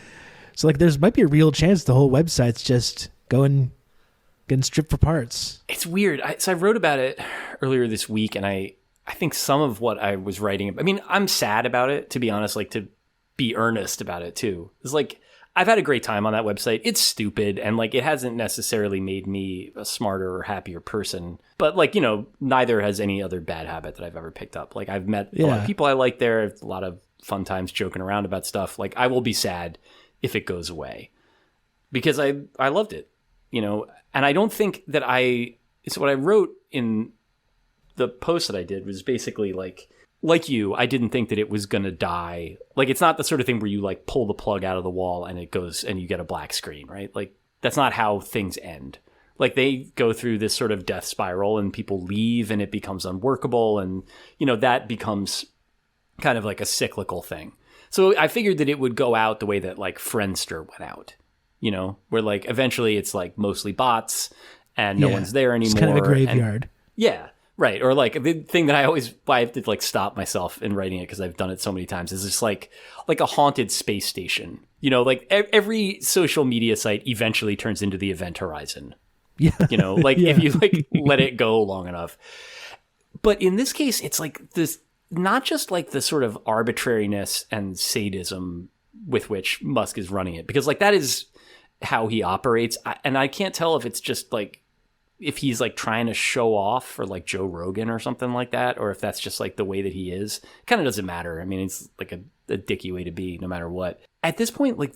So like there's might be a real chance the whole website's just getting stripped for parts. It's weird. So I wrote about it earlier this week, and I think some of what I was writing, I mean, I'm sad about it, to be honest, like to be earnest about it too. It's like, I've had a great time on that website. It's stupid. And like, it hasn't necessarily made me a smarter or happier person, but like, neither has any other bad habit that I've ever picked up. Like I've met a lot of people I like there. It's a lot of fun times joking around about stuff. Like I will be sad if it goes away because I loved it, and I don't think that so what I wrote in the post that I did was basically like you, I didn't think that it was going to die. Like, it's not the sort of thing where you like pull the plug out of the wall and it goes and you get a black screen, right? Like, that's not how things end. Like, they go through this sort of death spiral and people leave and it becomes unworkable. And, that becomes kind of like a cyclical thing. So I figured that it would go out the way that like Friendster went out, where like eventually it's like mostly bots and no one's there anymore. It's kind of a graveyard. Yeah. Right. Or like the thing that I have to like stop myself in writing it because I've done it so many times is just like a haunted space station. Like every social media site eventually turns into the Event Horizon. Yeah. If you like let it go long enough. But in this case, it's like this, not just like the sort of arbitrariness and sadism with which Musk is running it, because like that is how he operates. And I can't tell if it's just like if he's like trying to show off for like Joe Rogan or something like that, or if that's just like the way that he is. Kind of doesn't matter. I mean, it's like a dicky way to be no matter what. At this point, like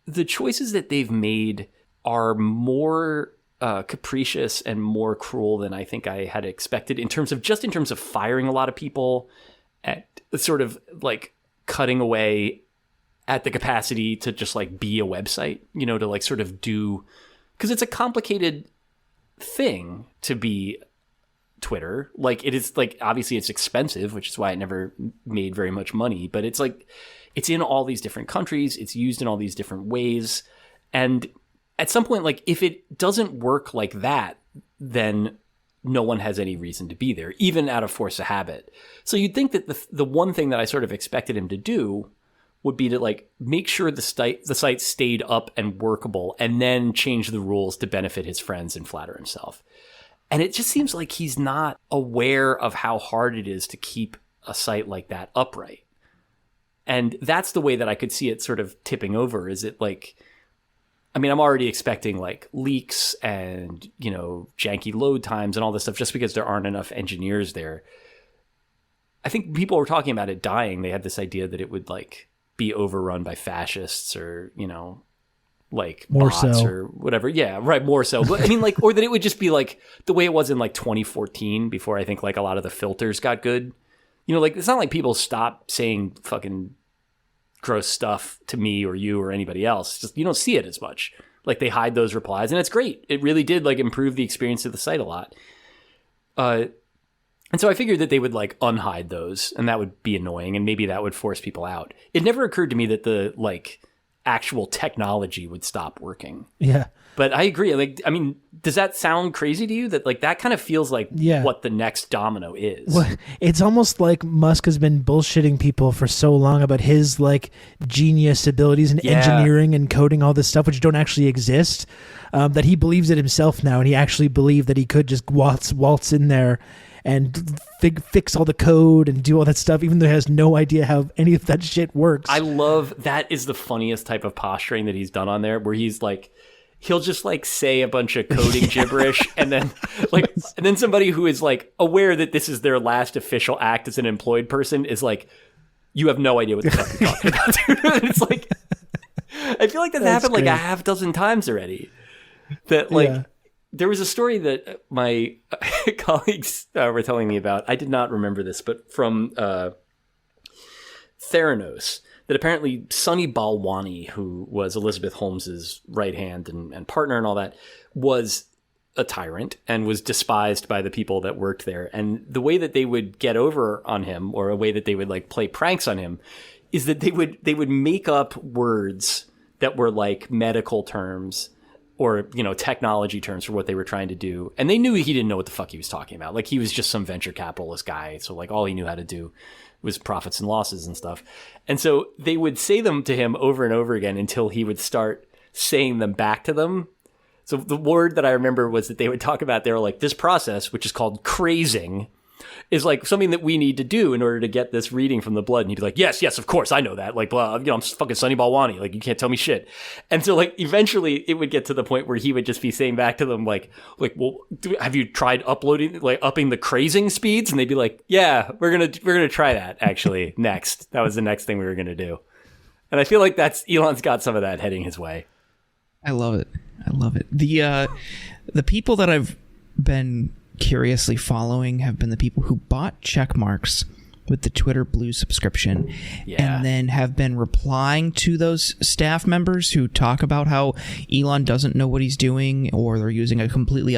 the choices that they've made are more capricious and more cruel than I think I had expected in terms of firing a lot of people, at sort of like cutting away at the capacity to just like be a website, to like sort of do, because it's a complicated thing to be Twitter. Like it is, like, obviously it's expensive, which is why it never made very much money, but it's like, it's in all these different countries, it's used in all these different ways. And at some point, like, if it doesn't work like that, then no one has any reason to be there, even out of force of habit. So you'd think that the one thing that I sort of expected him to do would be to like make sure the site stayed up and workable, and then change the rules to benefit his friends and flatter himself. And it just seems like he's not aware of how hard it is to keep a site like that upright. And that's the way that I could see it sort of tipping over. Is it like, I mean, I'm already expecting like leaks and, janky load times and all this stuff just because there aren't enough engineers there. I think people were talking about it dying. They had this idea that it would like be overrun by fascists or, like more bots so, or whatever. Yeah, right. More so. But I mean, like, or that it would just be like the way it was in like 2014 before I think like a lot of the filters got good. Like it's not like people stop saying fucking gross stuff to me or you or anybody else. It's just you don't see it as much. Like they hide those replies, and it's great. It really did like improve the experience of the site a lot. And so I figured that they would like unhide those, and that would be annoying, and maybe that would force people out. It never occurred to me that the like actual technology would stop working. Yeah. But I agree. Like, I mean, does that sound crazy to you? That like that kind of feels like what the next domino is. Well, it's almost like Musk has been bullshitting people for so long about his like genius abilities in engineering and coding, all this stuff which don't actually exist, that he believes it himself now, and he actually believed that he could just waltz in there and fix all the code and do all that stuff, even though he has no idea how any of that shit works. I love that. Is the funniest type of posturing that he's done on there, where he's like, he'll just like say a bunch of coding gibberish, and then somebody who is like aware that this is their last official act as an employed person is like, you have no idea what the fuck you're talking about. It's like, I feel like that's happened great. Like a half dozen times already. That like, there was a story that my colleagues were telling me about. I did not remember this, but from Theranos, that apparently Sunny Balwani, who was Elizabeth Holmes's right hand and partner and all that, was a tyrant and was despised by the people that worked there. And the way that they would get over on him, or a way that they would like play pranks on him, is that they would make up words that were like medical terms or, technology terms for what they were trying to do. And they knew he didn't know what the fuck he was talking about. Like he was just some venture capitalist guy. So like all he knew how to do was profits and losses and stuff. And so they would say them to him over and over again until he would start saying them back to them. So the word that I remember was that they would talk about, they were like, this process, which is called crazing, is like something that we need to do in order to get this reading from the blood. And he'd be like, yes, of course, I know that. Like, blah, I'm fucking Sunny Balwani. Like, you can't tell me shit. And so like, eventually it would get to the point where he would just be saying back to them, like, well, have you tried upping the crazing speeds? And they'd be like, yeah, we're going to try that actually next. That was the next thing we were going to do. And I feel like Elon's got some of that heading his way. I love it. The people that I've been curiously following have been the people who bought check marks with the Twitter Blue subscription, and then have been replying to those staff members who talk about how Elon doesn't know what he's doing, or they're using a completely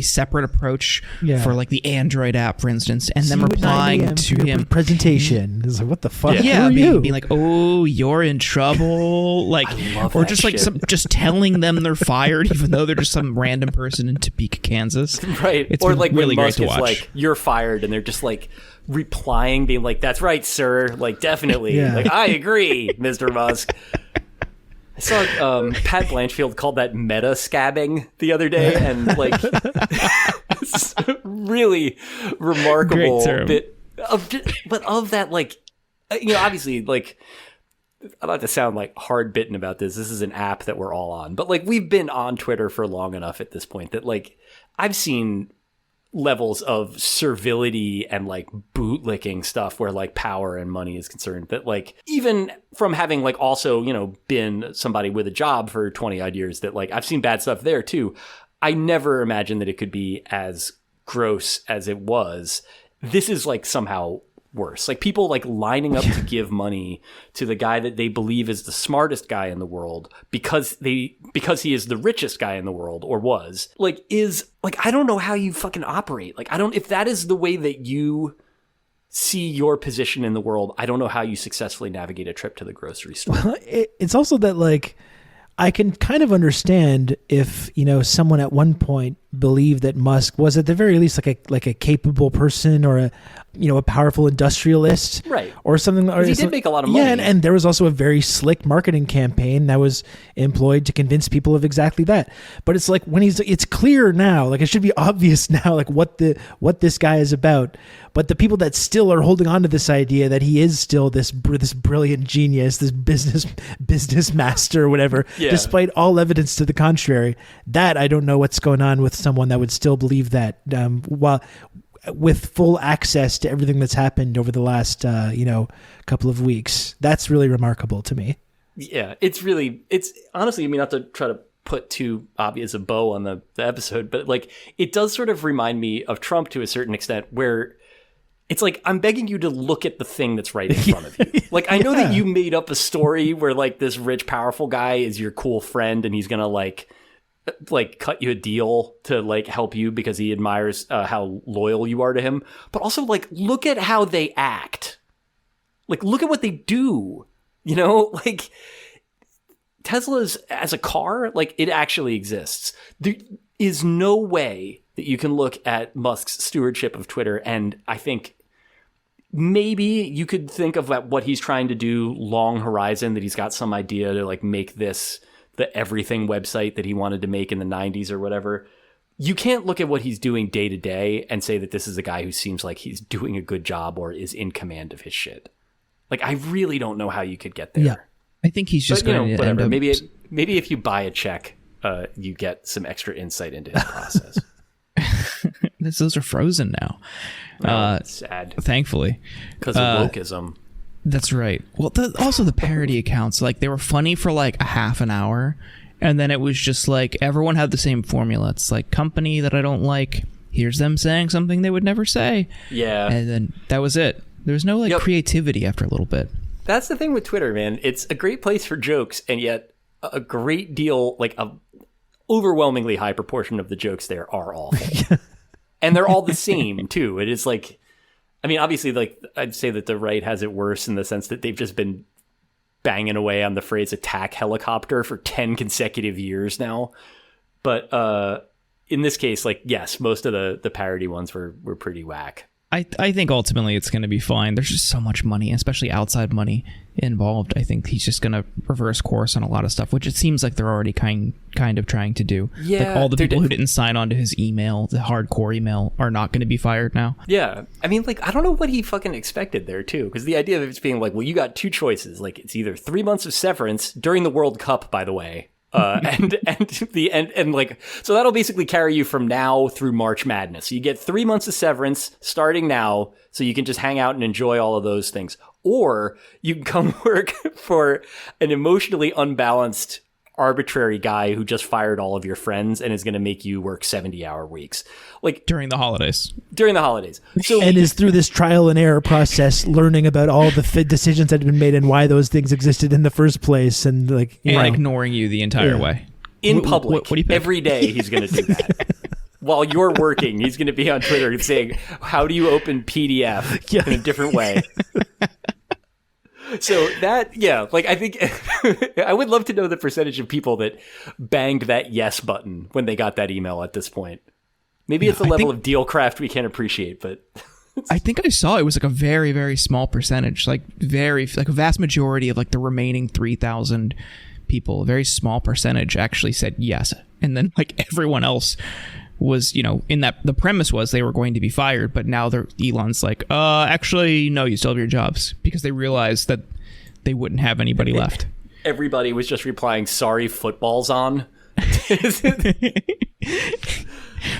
separate approach for like the Android app, for instance, and then replying to him presentation is like, what the fuck? Yeah, being like, oh, you're in trouble, like, or just like just telling them they're fired, even though they're just some random person in Topeka, Kansas. Right, it's or like really when great Musk to watch. is like, you're fired, and they're just like replying, being like, that's right, sir, like, definitely, like, I agree, Mr. Musk. I saw Pat Blanchfield called that meta scabbing the other day, and like, it's really remarkable bit of that, like, obviously, like, I don't have to sound like hard bitten about this. This is an app that we're all on, but like we've been on Twitter for long enough at this point that like I've seen levels of servility and like bootlicking stuff where like power and money is concerned. That like even from having like also, you know, been somebody with a job for 20 odd years, that like I've seen bad stuff there too. I never imagined that it could be as gross as it was. This is like somehow worse. Like people like lining up to give money to the guy that they believe is the smartest guy in the world because he is the richest guy in the world, or was, like, is like, I don't know how you fucking operate. Like, if that is the way that you see your position in the world, I don't know how you successfully navigate a trip to the grocery store. Well, it's also that like, I can kind of understand if, you know, someone at one point believed that Musk was at the very least like a capable person, or a, you know, a powerful industrialist, right, or something. Or he did make a lot of money. Yeah, and there was also a very slick marketing campaign that was employed to convince people of exactly that. But it's like when it's clear now, like it should be obvious now, like what this guy is about. But the people that still are holding on to this idea that he is still this brilliant genius, this business master, or whatever, yeah, despite all evidence to the contrary, that I don't know what's going on with someone that would still believe that, while with full access to everything that's happened over the last couple of weeks. That's really remarkable to me. Yeah, it's honestly, I mean, not to try to put too obvious a bow on the episode, but like it does sort of remind me of Trump to a certain extent, where it's like, I'm begging you to look at the thing that's right in front of you. Like, I know that you made up a story where like this rich, powerful guy is your cool friend and he's going to like cut you a deal to like help you because he admires how loyal you are to him. But also like, look at how they act. Like, look at what they do, you know, like Tesla's as a car, like it actually exists. There is no way that you can look at Musk's stewardship of Twitter, and I think maybe you could think of what he's trying to do long horizon, that he's got some idea to like make this the everything website that he wanted to make in the 90s or whatever. You can't look at what he's doing day to day and say that this is a guy who seems like he's doing a good job or is in command of his shit. Like, I really don't know how you could get there. Yeah. I think he's just going to end up... Maybe if you buy a check, you get some extra insight into his process. Those are frozen now. It's sad. Thankfully. Because of wokeism. That's right. Well, also the parody accounts, like they were funny for like a half an hour, and then it was just like everyone had the same formula. It's like, company that I don't like, here's them saying something they would never say. Yeah. And then that was it. There was no like creativity after a little bit. That's the thing with Twitter, man. It's a great place for jokes, and yet a great deal, like a overwhelmingly high proportion of the jokes there are awful. And they're all the same too. It is like, I mean, obviously, like I'd say that the right has it worse in the sense that they've just been banging away on the phrase attack helicopter for 10 consecutive years now. But in this case, like, yes, most of the parody ones were pretty whack. I think ultimately it's going to be fine. There's just so much money, especially outside money involved. I think he's just going to reverse course on a lot of stuff, which it seems like they're already kind of trying to do. Yeah, like all the people who didn't sign on to his email, the hardcore email, are not going to be fired now. Yeah. I mean, like, I don't know what he fucking expected there, too. Because the idea of it being like, well, you got two choices. Like, it's either 3 months of severance during the World Cup, by the way. And like, so that'll basically carry you from now through March Madness. So you get 3 months of severance starting now, so you can just hang out and enjoy all of those things. Or you can come work for an emotionally unbalanced, arbitrary guy who just fired all of your friends and is going to make you work 70-hour weeks. Like during the holidays. So, and is through this trial and error process learning about all the decisions that have been made and why those things existed in the first place, and like ignoring you the entire way. In public, what do you pick? Every day he's going to do that. While you're working, he's going to be on Twitter saying, how do you open PDF in a different way? So that, yeah, like I think I would love to know the percentage of people that banged that yes button when they got that email at this point. Maybe it's a level of deal craft we can't appreciate, but I think I saw it was like a very, very small percentage, like a vast majority of like the remaining 3,000 people, a very small percentage actually said yes. And then like everyone else was, you know, in that the premise was they were going to be fired, but now Elon's like, actually, no, you still have your jobs, because they realized that they wouldn't have anybody left. Everybody was just replying, "Sorry, football's on." We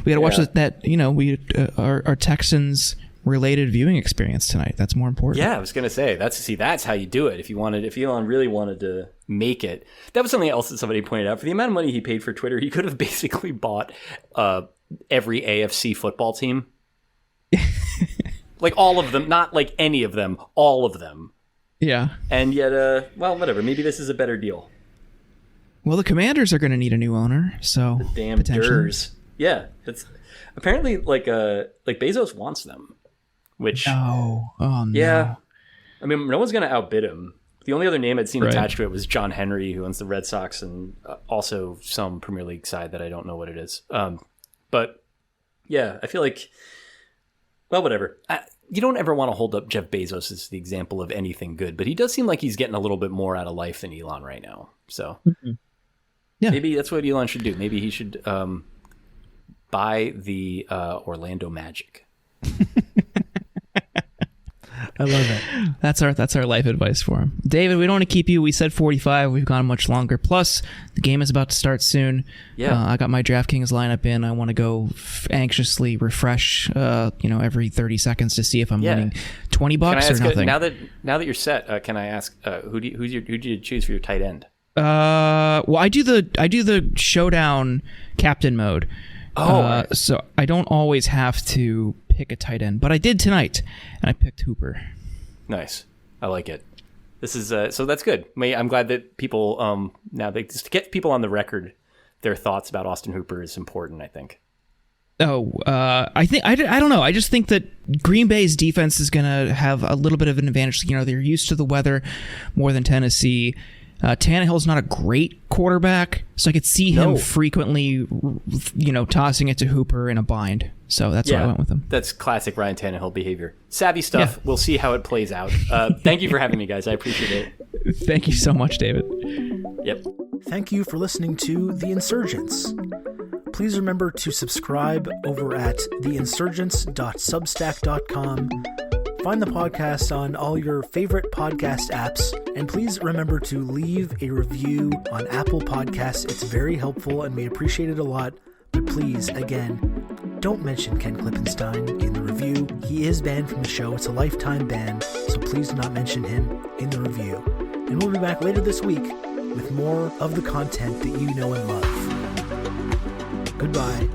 got to watch that. Our Texans related viewing experience tonight. That's more important. Yeah, I was gonna say that's how you do it. If Elon really wanted to make it, that was something else that somebody pointed out. For the amount of money he paid for Twitter, he could have basically bought every AFC football team, like all of them, not like any of them, all of them. Yeah, and yet, well, whatever. Maybe this is a better deal. Well, the Commanders are going to need a new owner, so the damn Durs. Yeah, it's apparently like Bezos wants them. Which no. Yeah, I mean, no one's going to outbid him. The only other name I'd seen attached to it was John Henry, who owns the Red Sox and also some Premier League side that I don't know what it is. But yeah, I feel like, well, whatever. You don't ever want to hold up Jeff Bezos as the example of anything good, but he does seem like he's getting a little bit more out of life than Elon right now. So yeah, maybe that's what Elon should do. Maybe he should buy the Orlando Magic. I love it. That's our life advice for him. David, we don't want to keep you. We said 45. We've gone much longer. Plus, the game is about to start soon. Yeah. I got my DraftKings lineup in. I want to go anxiously refresh, every 30 seconds to see if I'm winning $20 or nothing. Now that you're set, can I ask who do you choose for your tight end? Well, I do the showdown captain mode. So I don't always have to pick a tight end, but I did tonight, and I picked Hooper. Nice, I like it. This is so that's good. I'm glad that people now they just get people on the record. Their thoughts about Austin Hooper is important, I think. I think I don't know. I just think that Green Bay's defense is going to have a little bit of an advantage. They're used to the weather more than Tennessee. Tannehill's not a great quarterback, so I could see him frequently, tossing it to Hooper in a bind. So that's why I went with him. That's classic Ryan Tannehill behavior. Savvy stuff. Yeah. We'll see how it plays out. Thank you for having me, guys. I appreciate it. Thank you so much, David. Yep. Thank you for listening to The Insurgents. Please remember to subscribe over at theinsurgents.substack.com. Find the podcast on all your favorite podcast apps, and please remember to leave a review on Apple Podcasts. It's very helpful, and we appreciate it a lot. But please, again, don't mention Ken Klippenstein in the review. He is banned from the show. It's a lifetime ban, so please do not mention him in the review. And we'll be back later this week with more of the content that you know and love. Goodbye.